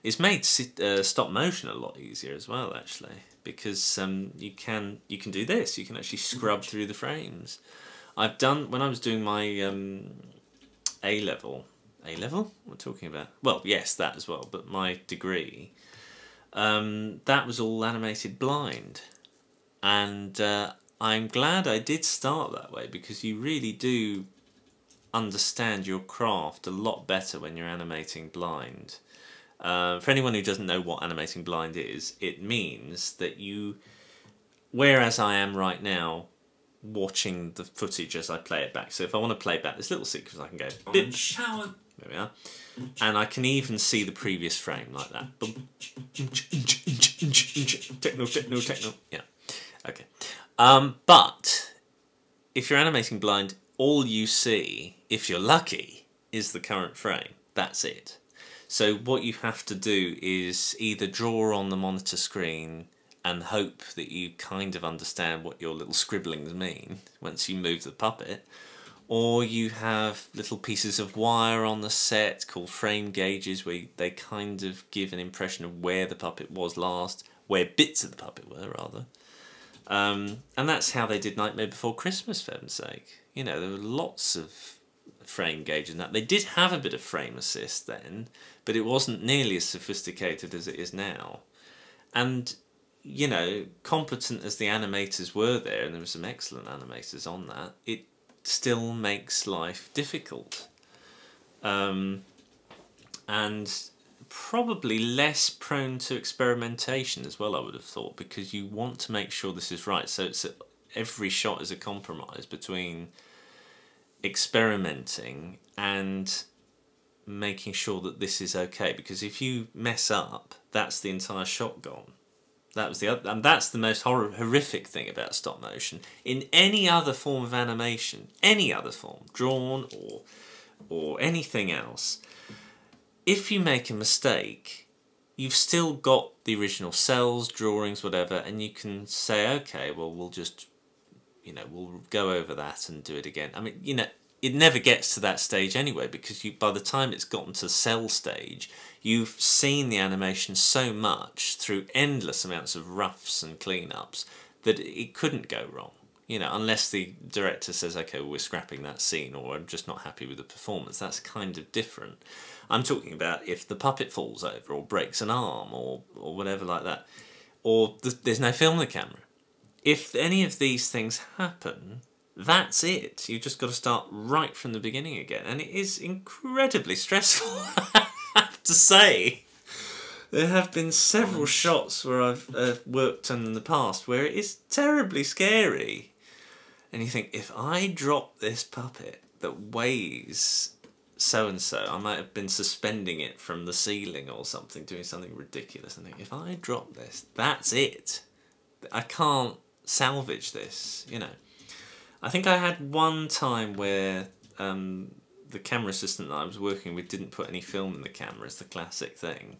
It's made stop motion a lot easier as well, actually, because you can do this. You can actually scrub through the frames. I've done, when I was doing my A-level. A-level? What am I talking about? Well, yes, that as well, but my degree, that was all animated blind. And I'm glad I did start that way, because you really do understand your craft a lot better when you're animating blind. For anyone who doesn't know what animating blind is, it means that you, whereas I am right now watching the footage as I play it back. So if I want to play back this little sequence, I can go bip, there we are, and I can even see the previous frame like that. Techno, yeah, okay. But if you're animating blind, all you see, if you're lucky, is the current frame. That's it. So what you have to do is either draw on the monitor screen and hope that you kind of understand what your little scribblings mean once you move the puppet, or you have little pieces of wire on the set called frame gauges, where they kind of give an impression of where the puppet was last, where bits of the puppet were, rather. And that's how they did Nightmare Before Christmas, for heaven's sake. You know, there were lots of frame gauge and that. They did have a bit of frame assist then, but it wasn't nearly as sophisticated as it is now. And, you know, competent as the animators were there, and there were some excellent animators on that, it still makes life difficult. And probably less prone to experimentation as well, I would have thought, because you want to make sure this is right. So it's every shot is a compromise between experimenting and making sure that this is okay, because if you mess up, that's the entire shot gone. That was the other, and that's the most horrific thing about stop motion. In any other form of animation, any other form, drawn or anything else, if you make a mistake, you've still got the original cells, drawings, whatever, and you can say, okay, well, we'll just, you know, we'll go over that and do it again. I mean, you know, it never gets to that stage anyway, because by the time it's gotten to cell stage, you've seen the animation so much through endless amounts of roughs and cleanups that it couldn't go wrong. You know, unless the director says, okay, well, we're scrapping that scene, or I'm just not happy with the performance. That's kind of different. I'm talking about if the puppet falls over or breaks an arm or whatever like that, or there's no film on the camera. If any of these things happen, that's it. You've just got to start right from the beginning again. And it is incredibly stressful, I have to say. There have been several shots where I've worked on in the past where it is terribly scary. And you think, if I drop this puppet that weighs so and so. I might have been suspending it from the ceiling or something, doing something ridiculous. And think, if I drop this, that's it. I can't salvage this, you know. I think I had one time where the camera assistant that I was working with didn't put any film in the camera. It's the classic thing.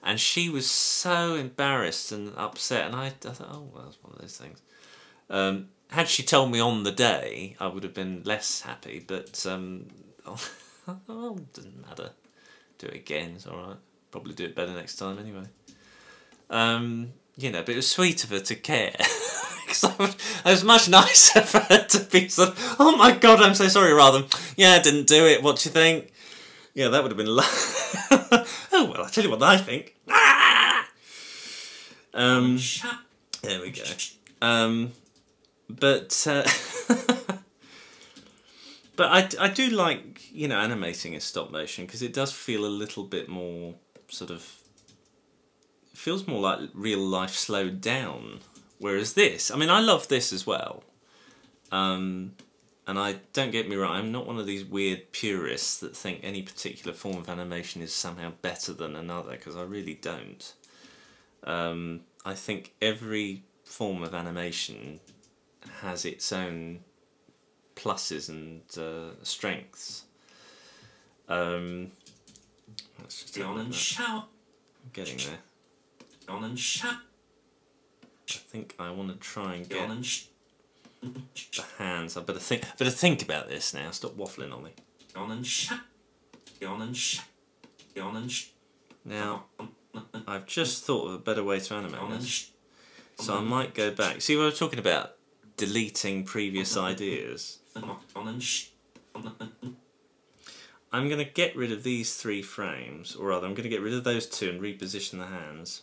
And she was so embarrassed and upset, and I thought, oh, well, that's one of those things. Had she told me on the day, I would have been less happy, but oh, doesn't matter. Do it again, it's alright. Probably do it better next time anyway. You know, but it was sweet of her to care. Because it was much nicer for her to be sort of, oh my god, I'm so sorry, rather than, yeah, I didn't do it, what do you think? Yeah, that would have been oh, well, I'll tell you what I think. There we go. But I do like, you know, animating in stop motion, because it does feel a little bit more sort of, it feels more like real life slowed down. Whereas this, I mean, I love this as well. And I, don't get me wrong, I'm not one of these weird purists that think any particular form of animation is somehow better than another, because I really don't. I think every form of animation has its own pluses and strengths. Let's just have a look. I'm getting there. I think I want to try and get the hands. I better think about this now. Stop waffling, Ollie. Now, I've just thought of a better way to animate this. So I might go back. See what I was talking about? Deleting previous ideas. I'm going to get rid of these 3 frames, or rather I'm going to get rid of those 2 and reposition the hands.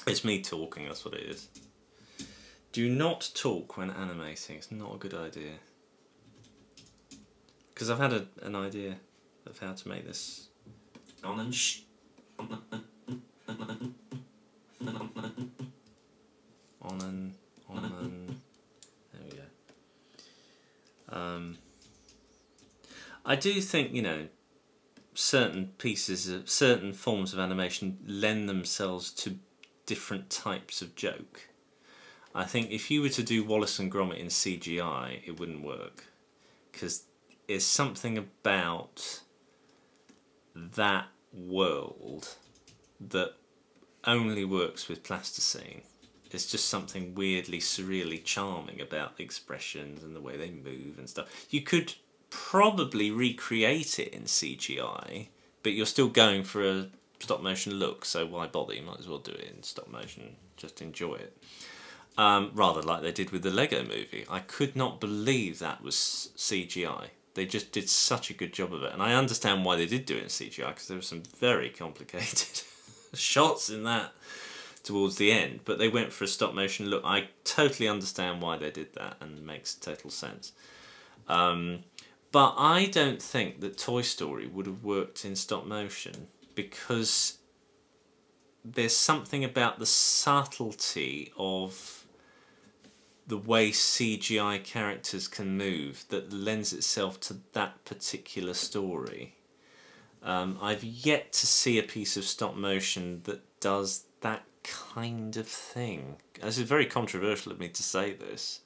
It's me talking, that's what it is. Do not talk when animating, it's not a good idea. Because I've had an idea of how to make this. On and there we go. I do think, you know, certain forms of animation lend themselves to different types of joke. I think if you were to do Wallace and Gromit in CGI, it wouldn't work, because there's something about that world that only works with plasticine. There's just something weirdly, surreally charming about the expressions and the way they move and stuff. You could probably recreate it in CGI, but you're still going for a stop motion look, so why bother? You might as well do it in stop motion, just enjoy it. Rather like they did with the Lego movie. I could not believe that was CGI. They just did such a good job of it, and I understand why they did do it in CGI, because there were some very complicated shots in that towards the end, but they went for a stop motion look. I totally understand why they did that, and it makes total sense. But I don't think that Toy Story would have worked in stop motion, because there's something about the subtlety of the way CGI characters can move that lends itself to that particular story. I've yet to see a piece of stop motion that does that kind of thing. This is very controversial of me to say this.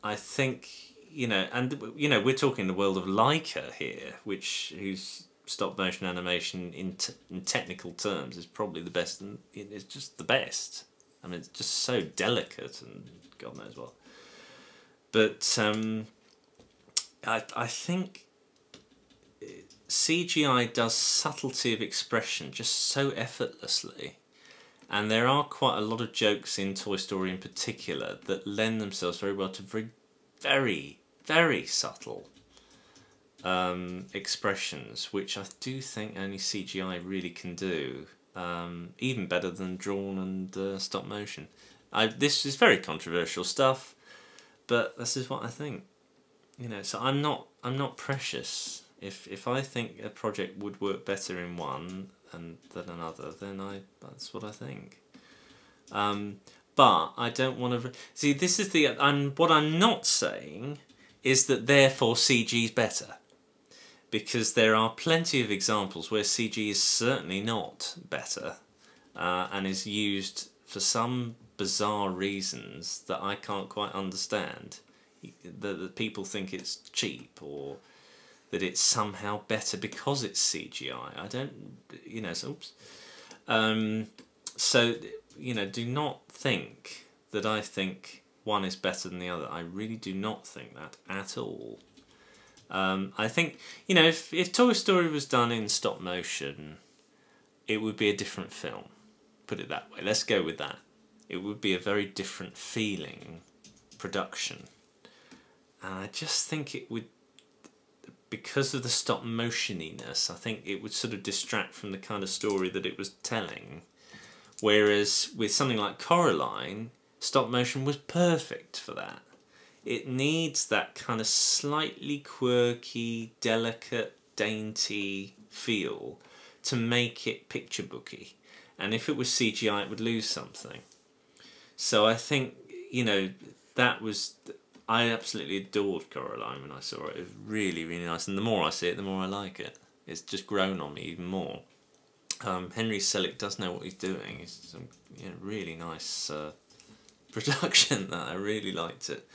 I think, you know, and you know, we're talking the world of Leica here, whose stop motion animation in technical terms is probably the best, and it's just the best. I mean, it's just so delicate and God knows what. But I think CGI does subtlety of expression just so effortlessly. And there are quite a lot of jokes in Toy Story in particular that lend themselves very well to very, very subtle expressions, which I do think only CGI really can do, even better than drawn and stop motion. This is very controversial stuff, but this is what I think. You know, so I'm not precious. If I think a project would work better in one than another, then that's what I think. But I don't want to see. This is what I'm not saying is that therefore CG is better. Because there are plenty of examples where CG is certainly not better and is used for some bizarre reasons that I can't quite understand. That people think it's cheap or that it's somehow better because it's CGI. I don't, you know, so, oops. So, you know, do not think that I think one is better than the other. I really do not think that at all. I think, you know, if Toy Story was done in stop motion, it would be a different film. Put it that way. Let's go with that. It would be a very different feeling production. And I just think it would, because of the stop motioniness, I think it would sort of distract from the kind of story that it was telling. Whereas with something like Coraline, stop motion was perfect for that. It needs that kind of slightly quirky, delicate, dainty feel to make it picture booky. And if it was CGI, it would lose something. So I think, you know, that was... I absolutely adored Coraline when I saw it. It was really, really nice. And the more I see it, the more I like it. It's just grown on me even more. Henry Selick does know what he's doing. It's some, you know, really nice production that I really liked it.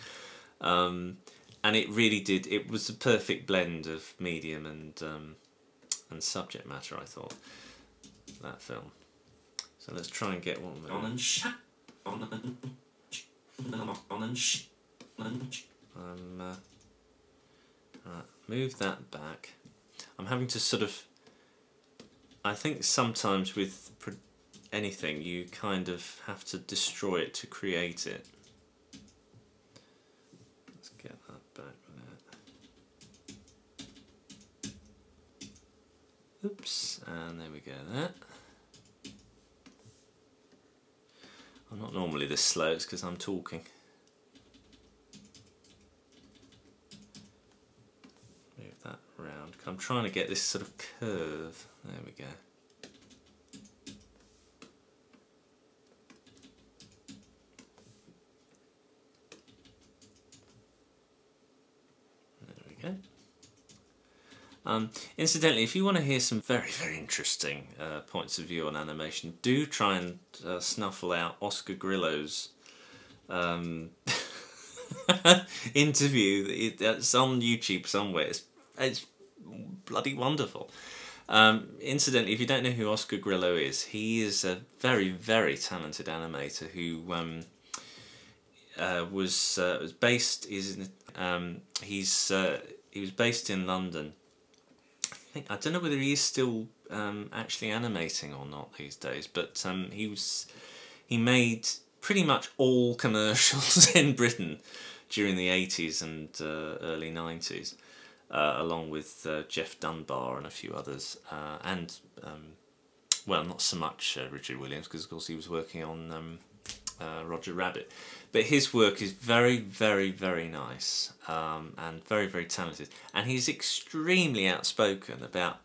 And it really did. It was the perfect blend of medium and subject matter, I thought, that film. So let's try and get one more. Right, move that back. I'm having to sort of... I think sometimes with anything you kind of have to destroy it to create it. Let's get that back with that. Oops, and there we go, that. I'm not normally this slow, it's because I'm talking. Move that round. I'm trying to get this sort of curve. There we go. Incidentally, if you want to hear some very, very interesting points of view on animation, do try and snuffle out Oscar Grillo's interview. It's on YouTube somewhere. It's bloody wonderful. Incidentally, if you don't know who Oscar Grillo is, he is a very, very talented animator who was based. He was based in London. I don't know whether he is still actually animating or not these days, but he made pretty much all commercials in Britain during the 80s and early 90s, along with Jeff Dunbar and a few others, and well, not so much Richard Williams, because of course he was working on Roger Rabbit. But his work is very, very, very nice and very, very talented. And he's extremely outspoken about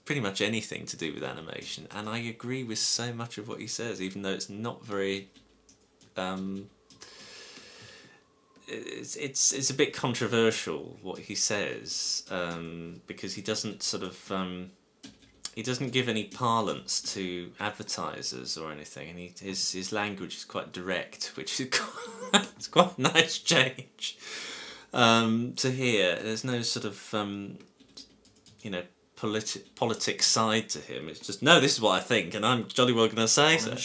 pretty much anything to do with animation. And I agree with so much of what he says, even though it's not very... it's a bit controversial what he says, because he doesn't sort of... he doesn't give any parlance to advertisers or anything, and his language is quite direct, which is it's quite a nice change to hear. There's no sort of you know, politics side to him. It's just, no, this is what I think, and I'm jolly well going to say so.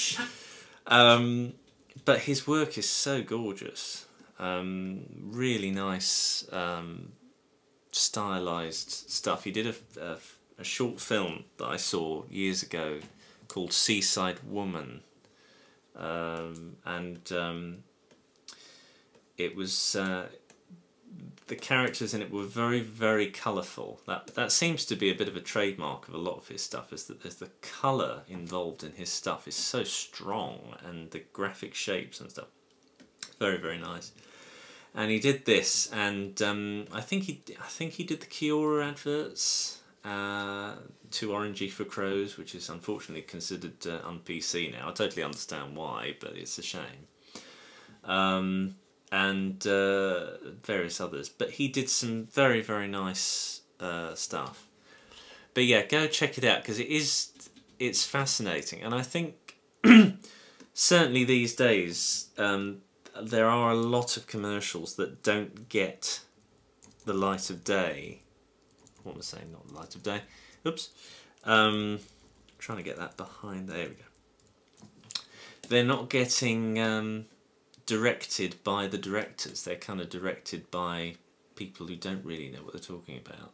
But his work is so gorgeous, really nice, stylized stuff. He did a short film that I saw years ago called Seaside Woman, and it was the characters in it were very, very colourful. That seems to be a bit of a trademark of a lot of his stuff, is that there's the colour involved in his stuff is so strong, and the graphic shapes and stuff, very, very nice. And he did this, and I think he did the Kiora adverts. Too orangey for crows, which is unfortunately considered un-PC now. I totally understand why, but it's a shame. and various others. But he did some very, very nice stuff. But yeah, go check it out because it's fascinating, and I think certainly these days there are a lot of commercials that don't get the light of day. What was I saying? Not the light of day. Oops. Trying to get that behind. There we go. They're not getting directed by the directors. They're kind of directed by people who don't really know what they're talking about.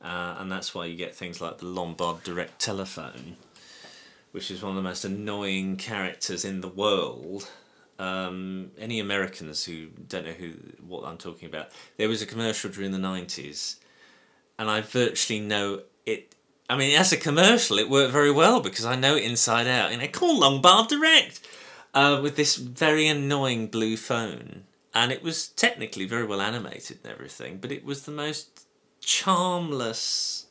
And that's why you get things like the Lombard direct telephone, which is one of the most annoying characters in the world. Any Americans who don't know what I'm talking about, there was a commercial during the 90s, and I virtually know it. I mean, as a commercial, it worked very well because I know it inside out. And I call Lombard Direct with this very annoying blue phone, and it was technically very well animated and everything, but it was the most charmless,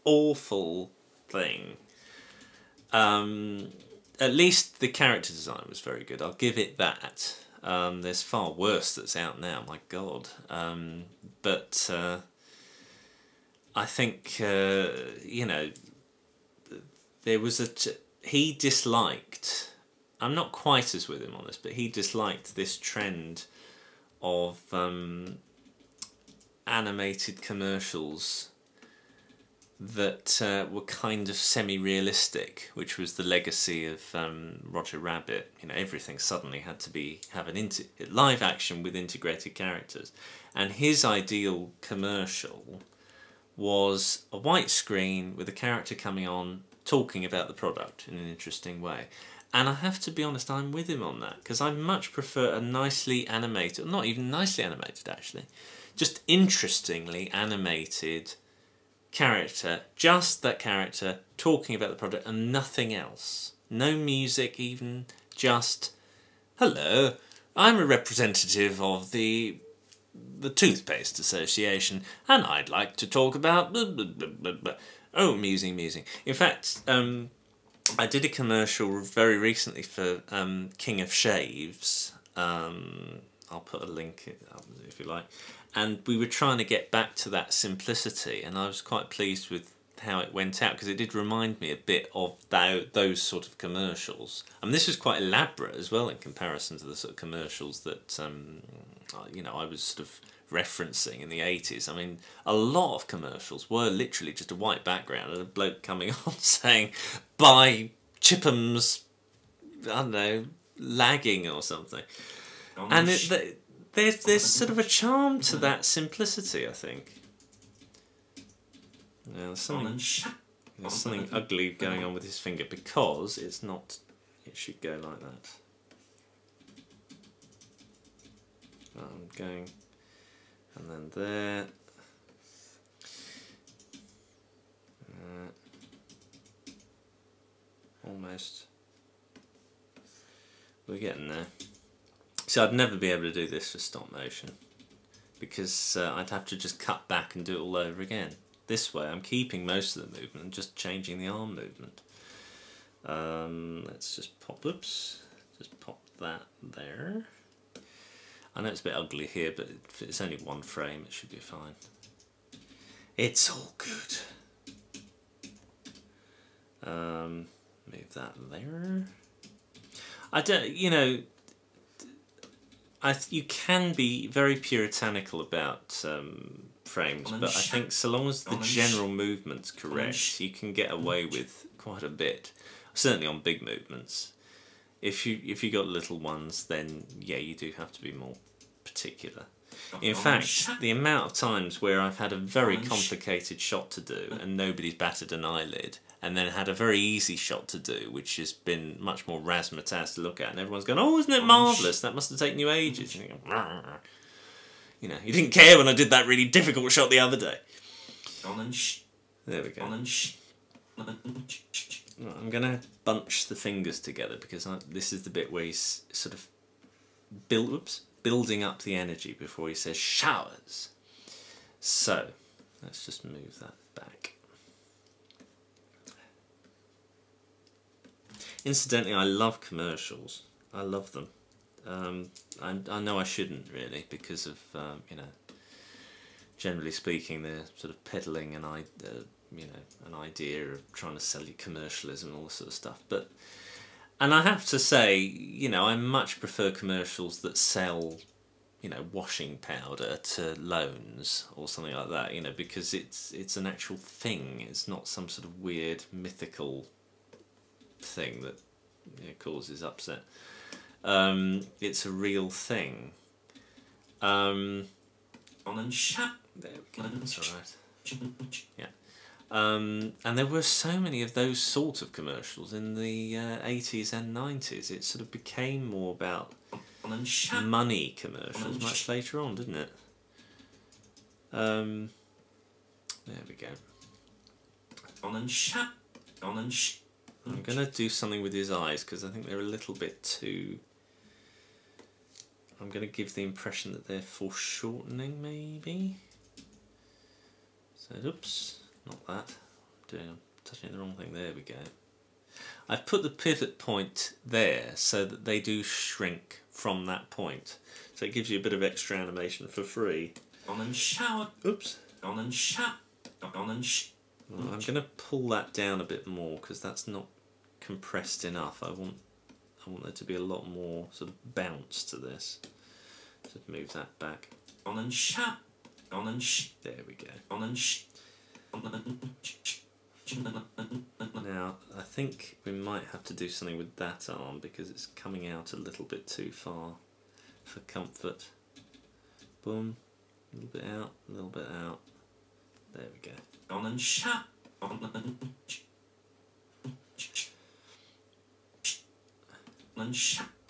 awful thing. At least the character design was very good. I'll give it that. There's far worse that's out now. My God. But I think you know, there was he disliked. I'm not quite as with him on this, but he disliked this trend of animated commercials that were kind of semi-realistic, which was the legacy of Roger Rabbit. You know, everything suddenly had to have an live action with integrated characters, and his ideal commercial was a white screen with a character coming on talking about the product in an interesting way. And I have to be honest, I'm with him on that, because I much prefer a nicely animated, not even nicely animated actually, just interestingly animated character, just that character talking about the product and nothing else. No music even, just, hello, I'm a representative of the Toothpaste Association and I'd like to talk about blah, blah, blah, blah, blah. Oh, musing. In fact, I did a commercial very recently for King of Shaves. I'll put a link up if you like. And we were trying to get back to that simplicity, and I was quite pleased with how it went out, because it did remind me a bit of those sort of commercials. And this was quite elaborate as well in comparison to the sort of commercials that you know, I was sort of referencing in the 80s. I mean, a lot of commercials were literally just a white background and a bloke coming on saying, buy Chipham's, I don't know, lagging or something. And there's sort of a charm to that simplicity, I think. Yeah, there's something ugly going on with his finger, because it's not, it should go like that. I'm going, and then there. Almost. We're getting there. So I'd never be able to do this for stop motion, because I'd have to just cut back and do it all over again. This way I'm keeping most of the movement and just changing the arm movement. Let's just pop, oops, just pop that there. I know it's a bit ugly here, but if it's only one frame, it should be fine. It's all good. Move that there. I don't, you know, you can be very puritanical about frames, but I think so long as the general movement's correct, you can get away with quite a bit. Certainly on big movements. If you got little ones, then yeah, you do have to be more particular. In fact, the amount of times where I've had a very complicated shot to do and nobody's batted an eyelid, and then had a very easy shot to do, which has been much more razzmatazz to look at, and everyone's going, oh, isn't it marvellous? That must have taken you ages. And you go, you know, you didn't care when I did that really difficult shot the other day. There we go. Right, I'm going to bunch the fingers together, because this is the bit where he's sort of building up the energy before he says showers. So, let's just move that back. Incidentally, I love commercials. I love them. I know I shouldn't really, because of you know, generally speaking, they're sort of peddling an idea of trying to sell you commercialism and all this sort of stuff. And I have to say, you know, I much prefer commercials that sell, you know, washing powder to loans or something like that, you know, because it's an actual thing. It's not some sort of weird mythical thing that, you know, causes upset. It's a real thing. There we go. That's all right. Yeah. And there were so many of those sort of commercials in the 80s and 90s. It sort of became more about money commercials much later on, didn't it? There we go. I'm going to do something with his eyes because I think they're a little bit too... I'm going to give the impression that they're foreshortening, maybe? So, oops, not that. I'm touching the wrong thing. There we go. I've put the pivot point there so that they do shrink from that point. So it gives you a bit of extra animation for free. Oops. Well, I'm going to pull that down a bit more because that's not compressed enough. I want there to be a lot more sort of bounce to this. So move that back. There we go. Now, I think we might have to do something with that arm because it's coming out a little bit too far for comfort. Boom. A little bit out, a little bit out. There we go.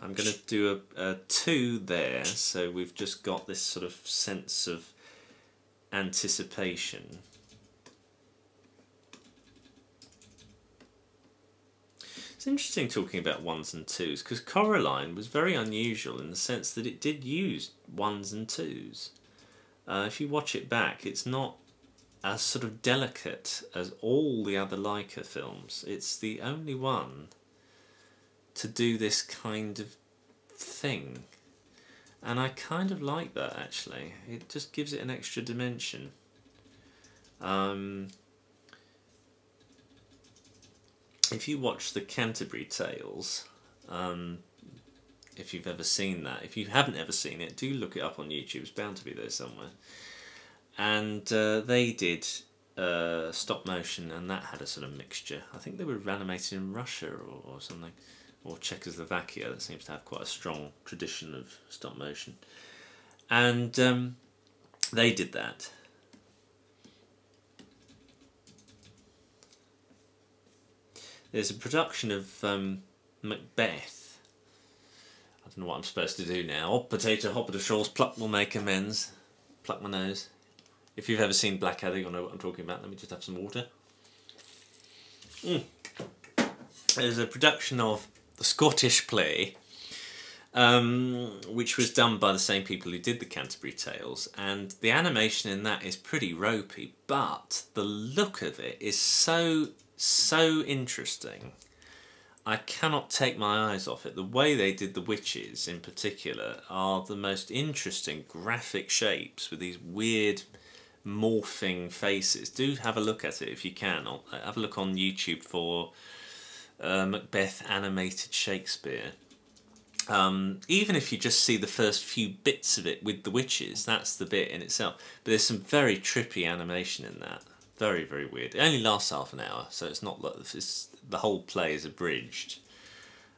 I'm going to do a 2 there, so we've just got this sort of sense of anticipation. It's interesting talking about 1s and 2s because Coraline was very unusual in the sense that it did use 1s and 2s. If you watch it back, it's not as sort of delicate as all the other Leica films. It's the only one to do this kind of thing, and I kind of like that actually. It just gives it an extra dimension. If you watch the Canterbury Tales, if you've ever seen that, if you haven't ever seen it, do look it up on YouTube. It's bound to be there somewhere. And they did stop motion, and that had a sort of mixture. I think they were animated in Russia or something, or Czechoslovakia. That seems to have quite a strong tradition of stop motion. And they did that. There's a production of Macbeth. I don't know what I'm supposed to do now. Hot potato, hot potato shawls, pluck will make amends. Pluck my nose. If you've ever seen Blackadder, you'll know what I'm talking about. Let me just have some water. There's a production of the Scottish play, which was done by the same people who did the Canterbury Tales, and the animation in that is pretty ropey, but the look of it is so interesting. I cannot take my eyes off it. The way they did the witches in particular are the most interesting graphic shapes with these weird morphing faces. Do have a look at it if you can. Have a look on YouTube for Macbeth animated Shakespeare. Even if you just see the first few bits of it with the witches, that's the bit in itself. But there's some very trippy animation in that. Very, very weird. It only lasts half an hour, so it's not like the whole play is abridged.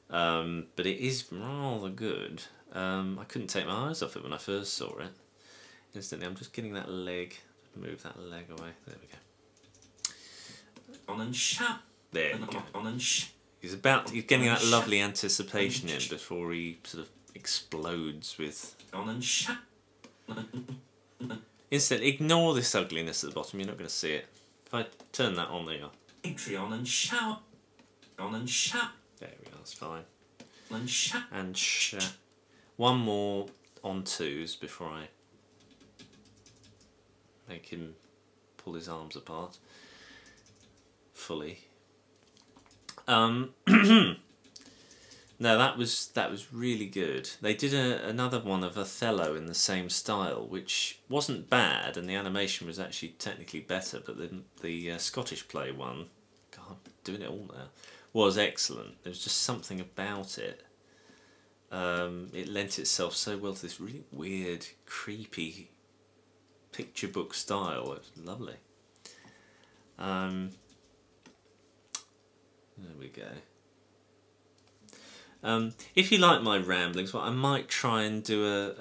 But it is rather good. I couldn't take my eyes off it when I first saw it. Instantly, I'm just getting that leg. Move that leg away. There we go. There we go. He's getting that lovely anticipation in before he sort of explodes with. Instead, ignore this ugliness at the bottom. You're not going to see it. If I turn that on, there you are. Patreon and shower. On and shower. There we go. That's fine. And one more on 2s before I make him pull his arms apart fully. No, that was really good. They did another one of Othello in the same style, which wasn't bad, and the animation was actually technically better. But the Scottish play one, God, I'm doing it all now, was excellent. There was just something about it. It lent itself so well to this really weird, creepy picture book style. It was lovely. There we go. If you like my ramblings, well, I might try and do a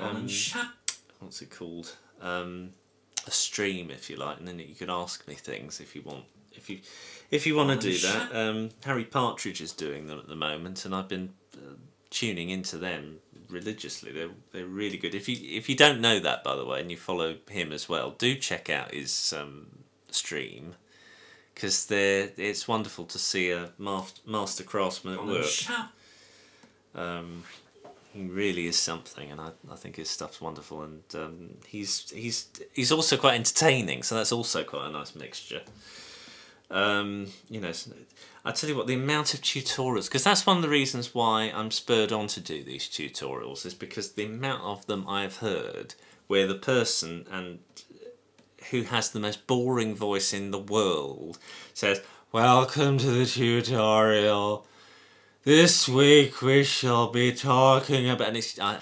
what's it called? A stream, if you like, and then you could ask me things if you want. If you want to do that, Harry Partridge is doing them at the moment, and I've been tuning into them religiously. They're really good. If you don't know that, by the way, and you follow him as well, do check out his stream, because it's wonderful to see a master craftsman at work. He really is something, and I think his stuff's wonderful, and he's also quite entertaining, so that's also quite a nice mixture. You know, I tell you what, the amount of tutorials, because that's one of the reasons why I'm spurred on to do these tutorials, is because the amount of them I've heard where the person who has the most boring voice in the world says, "Welcome to the tutorial. This week we shall be talking about..." And it's, oh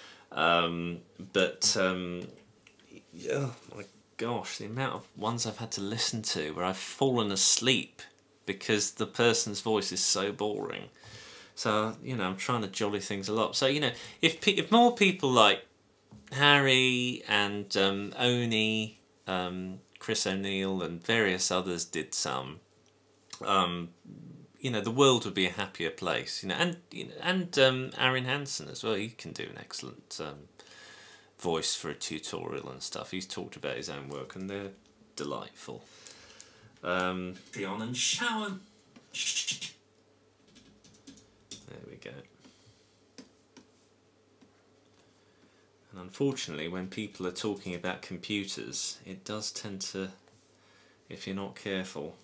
my gosh, the amount of ones I've had to listen to where I've fallen asleep because the person's voice is so boring. So, you know, I'm trying to jolly things up. So, you know, if more people like Harry and Oni, Chris O'Neill and various others did some, you know, the world would be a happier place. You know, and Aaron Hansen as well. He can do an excellent voice for a tutorial and stuff. He's talked about his own work, and they're delightful. And shower. There we go. And unfortunately, when people are talking about computers, it does tend to, if you're not careful,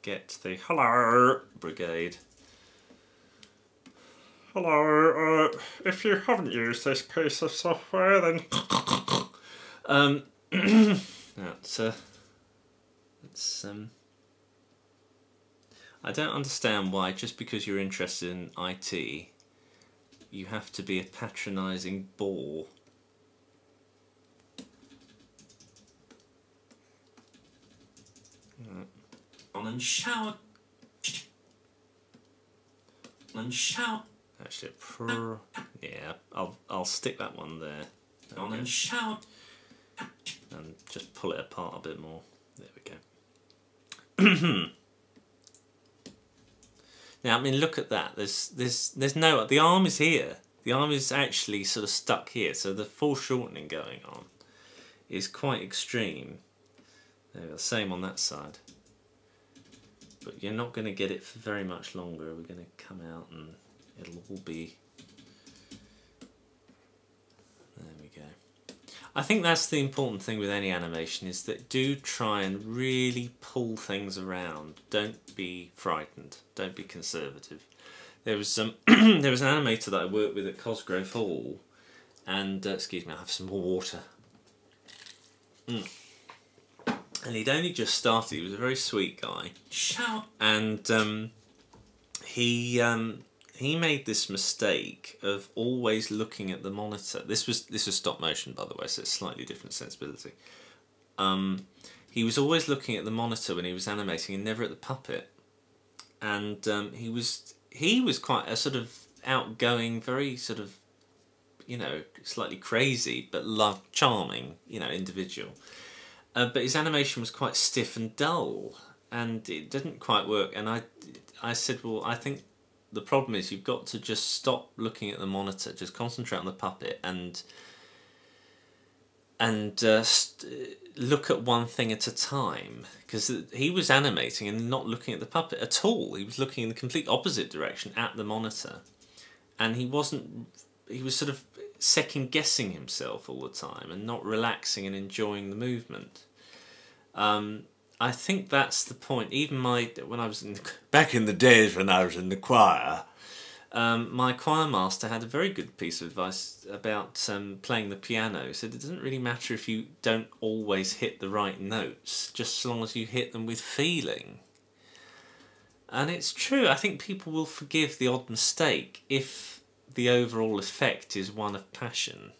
get the hello brigade. Hello, if you haven't used this piece of software, then I don't understand why, just because you're interested in IT, you have to be a patronising bore. On and shower. And shower. Actually, yeah, I'll stick that one there. On and shower. And just pull it apart a bit more. There we go. Now, I mean, look at that. There's no, the arm is here. The arm is actually sort of stuck here. So the foreshortening going on is quite extreme. The same on that side. But you're not going to get it for very much longer. We're going to come out and it'll all be... There we go. I think that's the important thing with any animation, is that do try and really pull things around. Don't be frightened. Don't be conservative. There was there was an animator that I worked with at Cosgrove Hall, and excuse me, I have some more water. And he'd only just started. He was a very sweet guy. And he made this mistake of always looking at the monitor. This was stop motion, by the way, so it's slightly different sensibility. He was always looking at the monitor when he was animating and never at the puppet. And he was quite a sort of outgoing, very sort of, you know, slightly crazy but charming, you know, individual. But his animation was quite stiff and dull, and it didn't quite work. And I said, well, I think the problem is you've got to just stop looking at the monitor, just concentrate on the puppet, and look at one thing at a time. Because he was animating and not looking at the puppet at all. He was looking in the complete opposite direction at the monitor, and he was sort of second-guessing himself all the time and not relaxing and enjoying the movement. I think that's the point. Even when I was back in the days when I was in the choir, My choir master had a very good piece of advice about playing the piano. He said it doesn't really matter if you don't always hit the right notes, just as long as you hit them with feeling. And it's true. I think people will forgive the odd mistake if the overall effect is one of passion.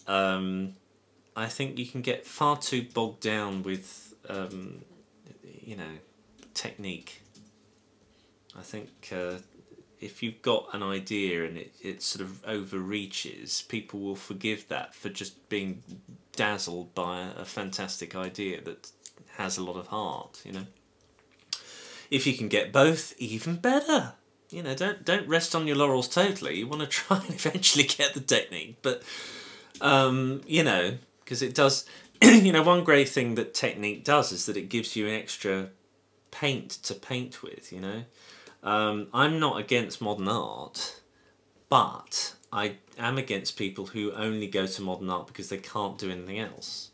I think you can get far too bogged down with, you know, technique. I think if you've got an idea and it sort of overreaches, people will forgive that for just being dazzled by a fantastic idea that has a lot of heart, you know. If you can get both, even better. You know, don't rest on your laurels totally. You want to try and eventually get the technique, but you know, because it does. You know, one great thing that technique does is that it gives you an extra paint to paint with. You know, I'm not against modern art, but I am against people who only go to modern art because they can't do anything else.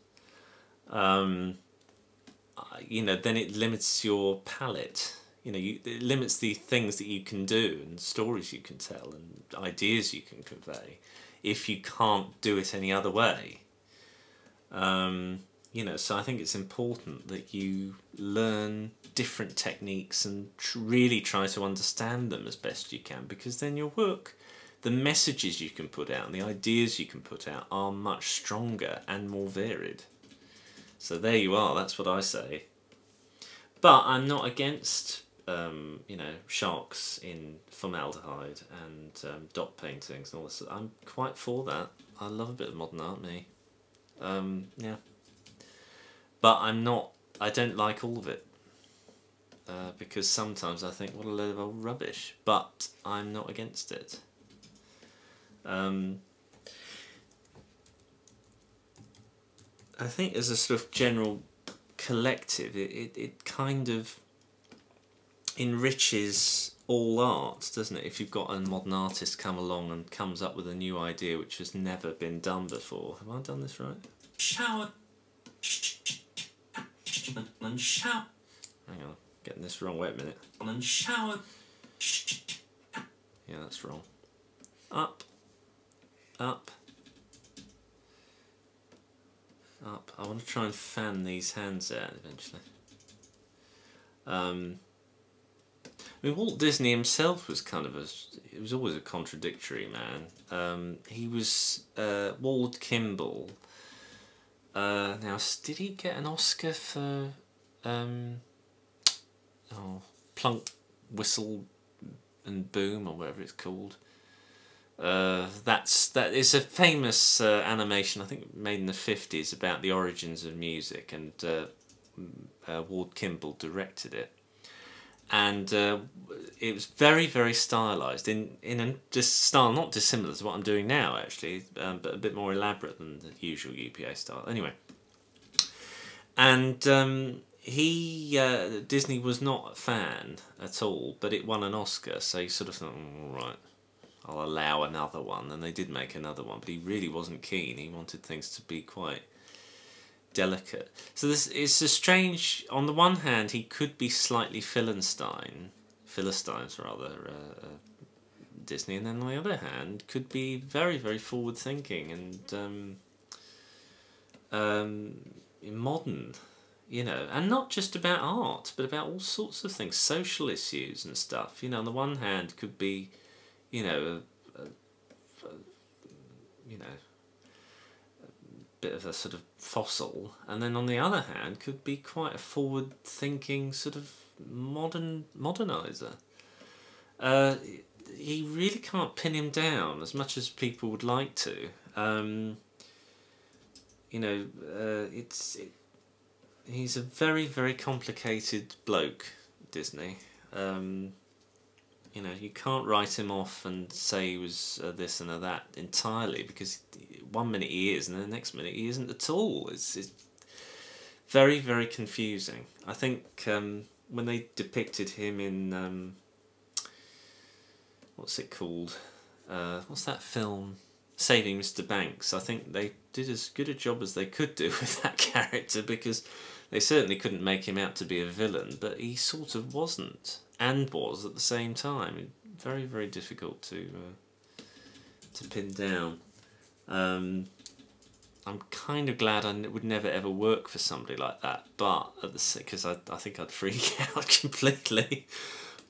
You know, then it limits your palette. You know, it limits the things that you can do and stories you can tell and ideas you can convey if you can't do it any other way. You know, so I think it's important that you learn different techniques and really try to understand them as best you can, because then your work, the messages you can put out and the ideas you can put out are much stronger and more varied. So there you are, that's what I say. But I'm not against, you know, sharks in formaldehyde and dot paintings and all this. I'm quite for that. I love a bit of modern art, me. Yeah. But I don't like all of it. Because sometimes I think, what a load of old rubbish. But I'm not against it. I think as a sort of general collective, it kind of enriches all art, doesn't it? If you've got a modern artist come along and comes up with a new idea which has never been done before. Have I done this right? Shower. Shower. Hang on, getting this wrong. Wait a minute. And shower. Yeah, that's wrong. Up. Up. Up. I want to try and fan these hands out eventually. I mean, Walt Disney himself was kind of he was always a contradictory man. He was Ward Kimball. Now, did he get an Oscar for Plunk, Whistle and Boom, or whatever it's called? That is a famous animation, I think made in the 50s, about the origins of music, and Ward Kimball directed it, and it was very, very stylised in a style not dissimilar to what I'm doing now, actually, but a bit more elaborate than the usual UPA style. Anyway, and Disney was not a fan at all, but it won an Oscar, so he sort of thought, all right, I'll allow another one, and they did make another one, but he really wasn't keen. He wanted things to be quite delicate. So this is a strange. On the one hand, he could be slightly Philistines rather, Disney, and then on the other hand, could be very, very forward-thinking and modern, you know, and not just about art, but about all sorts of things, social issues and stuff. You know, on the one hand, could be, you know, a bit of a sort of fossil, and then on the other hand could be quite a forward-thinking sort of modernizer. You really can't pin him down as much as people would like to. You know, he's a very, very complicated bloke, Disney. You know, you can't write him off and say he was this and that entirely, because one minute he is and the next minute he isn't at all. It's very, very confusing. I think when they depicted him in, what's it called? What's that film? Saving Mr. Banks. I think they did as good a job as they could do with that character, because they certainly couldn't make him out to be a villain, but he sort of wasn't. And was at the same time. very, very difficult to pin down. I'm kind of glad I would never ever work for somebody like that, but because I think I'd freak out completely.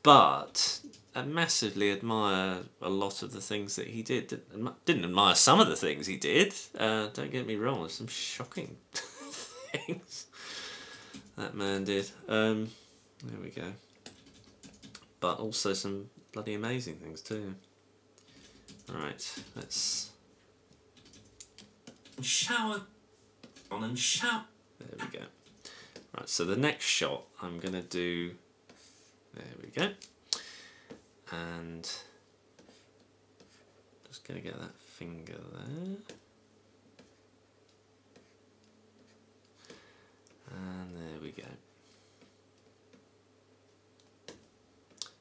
But I massively admire a lot of the things that he did. Didn't admire some of the things he did. Don't get me wrong. There's some shocking things that man did. There we go. But also some bloody amazing things too. Alright, let's shower on and shower. There we go. Right, so the next shot I'm going to do, there we go. And just going to get that finger there. And there we go.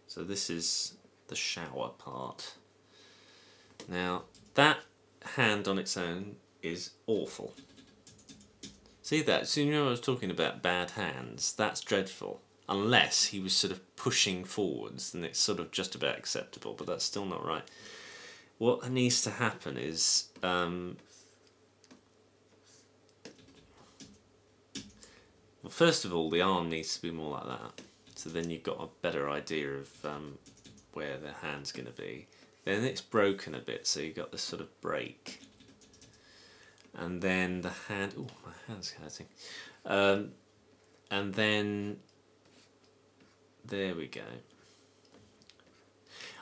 So this is the shower part. Now that hand on its own is awful. See that? So you know I was talking about bad hands? That's dreadful. Unless he was sort of pushing forwards, then it's sort of just about acceptable, but that's still not right. What needs to happen is well, first of all, the arm needs to be more like that. So then you've got a better idea of where the hand's going to be. Then it's broken a bit, so you've got this sort of break. And then the hand... Oh, my hand's hurting. And then... There we go.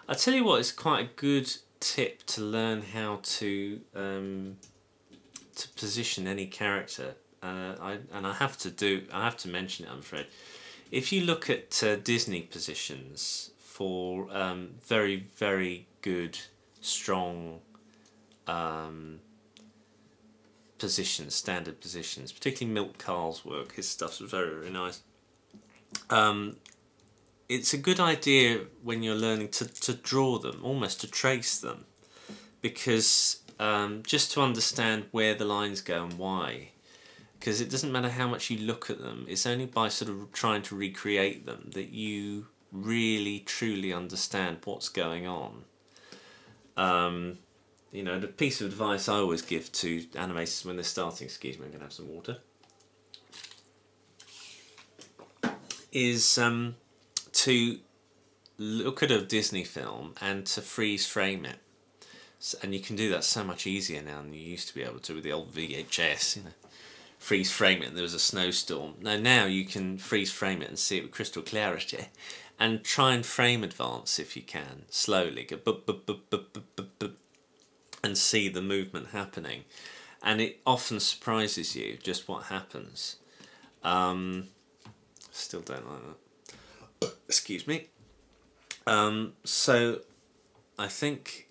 I'll tell you what, it's quite a good tip to learn how to position any character. I have to mention it, I'm afraid. If you look at Disney positions for very, very good, strong positions, standard positions, particularly Milt Kahl's work, his stuff's very, very nice. It's a good idea when you're learning to draw them, almost to trace them, because just to understand where the lines go and why. Because it doesn't matter how much you look at them, it's only by sort of trying to recreate them that you really truly understand what's going on. You know, the piece of advice I always give to animators when they're starting, excuse me, I'm going to have some water, is to look at a Disney film and to freeze frame it. And you can do that so much easier now than you used to be able to with the old VHS, you know. Freeze frame it and there was a snowstorm. Now you can freeze frame it and see it with crystal clarity, and try and frame advance if you can, slowly, go bup, bup, bup, bup, bup, bup, bup, and see the movement happening. And it often surprises you just what happens. Still don't like that. Excuse me. So I think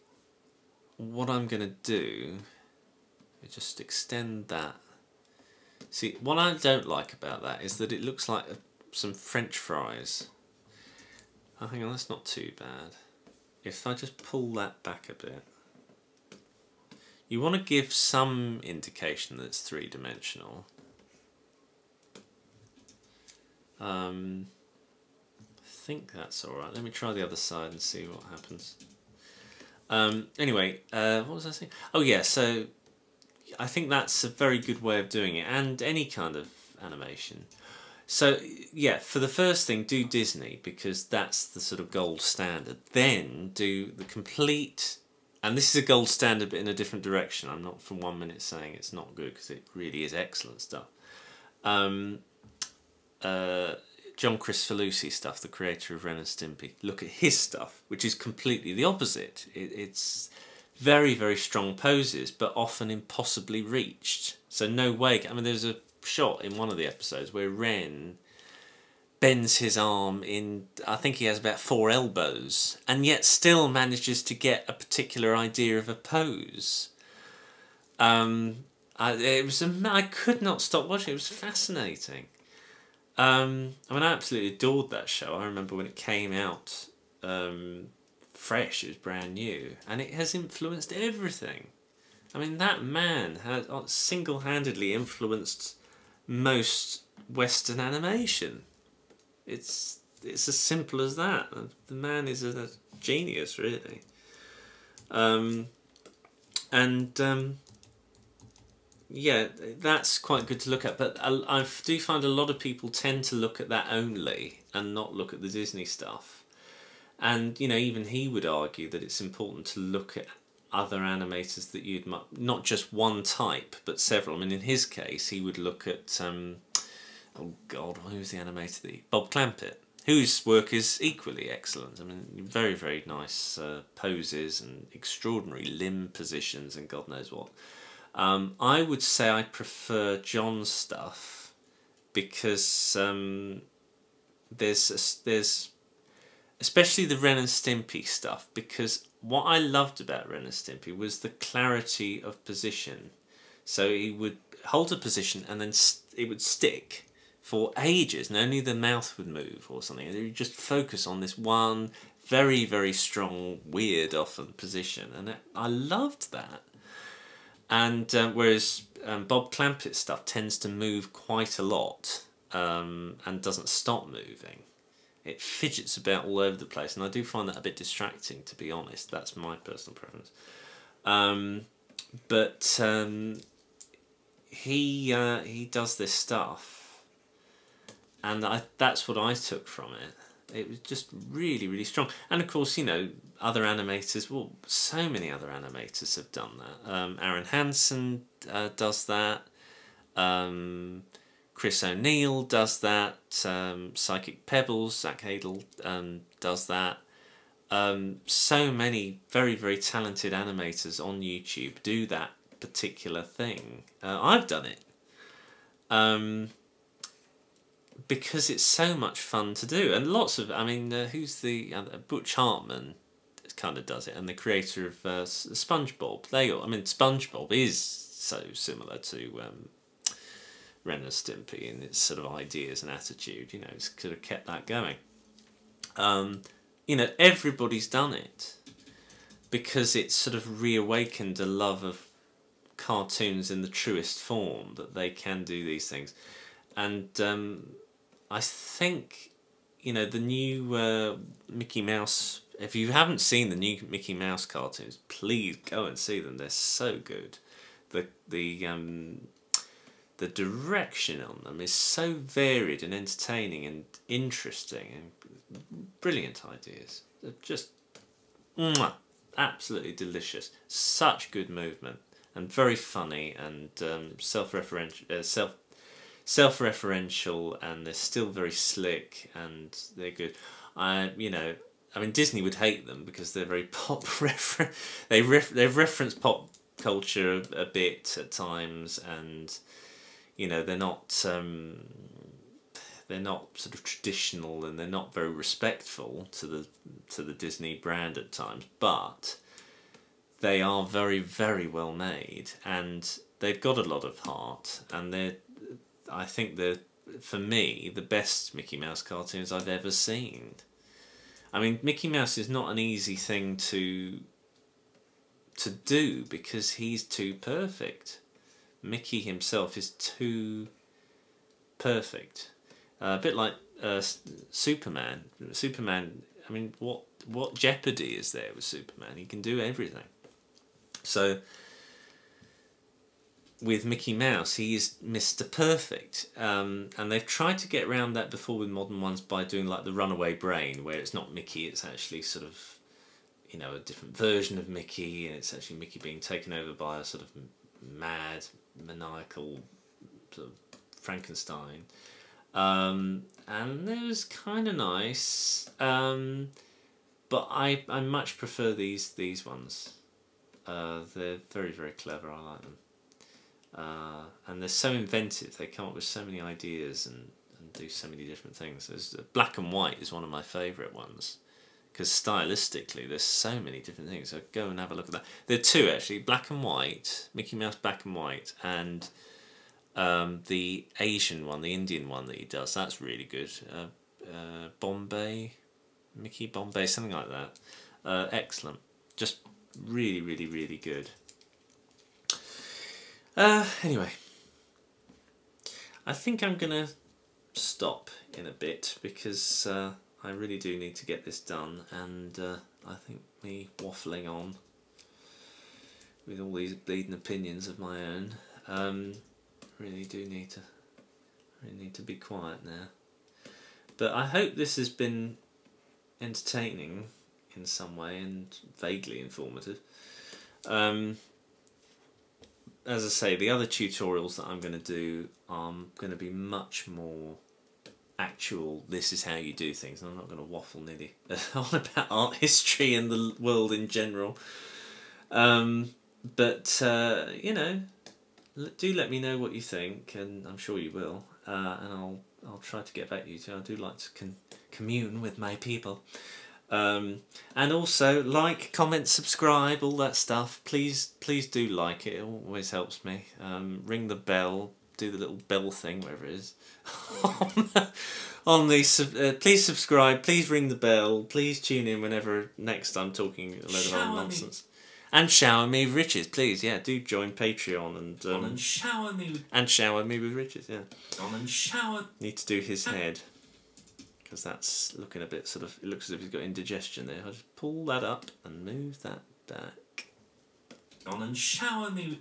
what I'm going to do is just extend that. See, what I don't like about that is that it looks like some French fries. Oh, hang on, that's not too bad. If I just pull that back a bit. You want to give some indication that it's three-dimensional. I think that's alright. Let me try the other side and see what happens. Anyway, what was I saying? Oh yeah, so I think that's a very good way of doing it, and any kind of animation. So yeah, for the first thing, do Disney, because that's the sort of gold standard. Then do the complete, and this is a gold standard but in a different direction. I'm not for 1 minute saying it's not good, because it really is excellent stuff. John Kricfalusi stuff, the creator of Ren and Stimpy. Look at his stuff, which is completely the opposite. It's very, very strong poses, but often impossibly reached. So no way. I mean, there's a shot in one of the episodes where Ren bends his arm in, I think he has about 4 elbows, and yet still manages to get a particular idea of a pose. I could not stop watching. It was fascinating. I mean, I absolutely adored that show. I remember when it came out fresh, it was brand new, and it has influenced everything. I mean, that man has single-handedly influenced most Western animation. It's it's as simple as that. The man is a genius, really. Yeah, that's quite good to look at. But I do find a lot of people tend to look at that only and not look at the Disney stuff. And you know, even he would argue that it's important to look at other animators that you'd not just one type but several. I mean, in his case, he would look at oh God, who was the animator? Bob Clampett, whose work is equally excellent. I mean, very, very nice poses and extraordinary limb positions and God knows what. I would say I prefer John's stuff because there's especially the Ren and Stimpy stuff, because what I loved about Ren and Stimpy was the clarity of position. So he would hold a position and then it would stick for ages, and only the mouth would move or something. And he would just focus on this one very, very strong, weird often position, and I loved that. And whereas Bob Clampett's stuff tends to move quite a lot and doesn't stop moving. It fidgets about all over the place, and I do find that a bit distracting, to be honest. That's my personal preference. But he does this stuff, and that's what I took from it. It was just really, really strong. And of course, you know, other animators, well, so many other animators have done that. Aaron Hansen does that. Chris O'Neill does that. Psychic Pebbles, Zach Hadel does that. So many very, very talented animators on YouTube do that particular thing. I've done it. Because it's so much fun to do, and lots of, I mean, who's the Butch Hartman kind of does it, and the creator of SpongeBob. I mean, SpongeBob is so similar to Ren and Stimpy in its sort of ideas and attitude. You know, it's sort of kept that going. You know, everybody's done it because it's sort of reawakened a love of cartoons in the truest form, that they can do these things, and I think, you know, the new Mickey Mouse, if you haven't seen the new Mickey Mouse cartoons, please go and see them. They're so good. The direction on them is so varied and entertaining and interesting, and brilliant ideas. They're just absolutely delicious. Such good movement and very funny and self-referential, and they're still very slick and they're good. You know, I mean, Disney would hate them because they're very pop they reference pop culture a bit at times, and you know, they're not sort of traditional, and they're not very respectful to the Disney brand at times, but they are very, very well made, and they've got a lot of heart, and I think they're, for me, the best Mickey Mouse cartoons I've ever seen. I mean, Mickey Mouse is not an easy thing to do because he's too perfect. Mickey himself is too perfect. A bit like Superman. Superman, I mean, what jeopardy is there with Superman? He can do everything. So with Mickey Mouse, he is Mr. Perfect, and they've tried to get around that before with modern ones by doing like the Runaway Brain, where it's not Mickey, it's actually sort of, you know, a different version of Mickey, and it's actually Mickey being taken over by a sort of mad, maniacal sort of Frankenstein, and it was kind of nice, but I much prefer these ones. They're very, very clever. I like them. And they're so inventive. They come up with so many ideas and do so many different things. Black and White is one of my favourite ones because stylistically there's so many different things. So go and have a look at that. There are two actually: Black and White, Mickey Mouse Black and White, and the Asian one, the Indian one that he does. That's really good. Bombay, Mickey Bombay, something like that. Excellent. Just really, really, really good. Anyway, I think I'm gonna stop in a bit because I really do need to get this done, and I think me waffling on with all these bleeding opinions of my own, really need to be quiet now. But I hope this has been entertaining in some way and vaguely informative. As I say, the other tutorials that I'm going to do are going to be much more actual, this is how you do things. I'm not going to waffle nearly on about art history and the world in general. But you know, do let me know what you think, and I'm sure you will. And I'll try to get back to you too. I do like to commune with my people. And also like, comment, subscribe, all that stuff. Please do like it. It always helps me. Ring the bell, do the little bell thing, whatever it is. Please subscribe. Please ring the bell. Please tune in whenever next I'm talking a load of old nonsense. And shower me with riches, please. Yeah, do join Patreon and shower me with riches. Yeah. Need to do his head, because that's looking a bit sort of. It looks as if he's got indigestion there. I'll just pull that up and move that back. Shower me.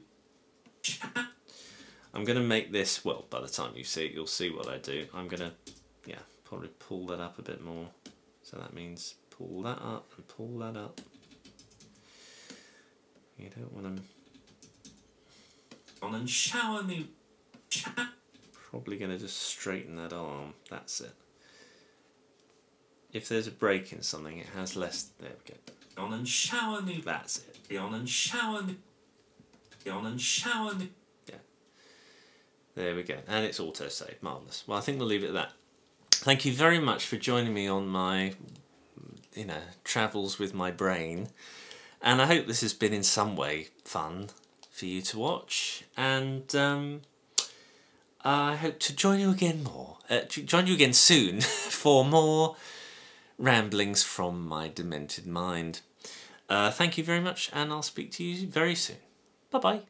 I'm gonna make this. Well, by the time you see it, you'll see what I do. I'm gonna, yeah, probably pull that up a bit more. So that means pull that up and pull that up. You don't want to. Shower me. Probably going to just straighten that arm. That's it. If there's a break in something, it has less. There we go. Shower me. That's it. Shower me. Shower me. Yeah. There we go. And it's auto-save. Marvellous. Well, I think we'll leave it at that. Thank you very much for joining me on my, travels with my brain. And I hope this has been in some way fun for you to watch, and I hope to join you again soon for more ramblings from my demented mind. Thank you very much, and I'll speak to you very soon. Bye bye.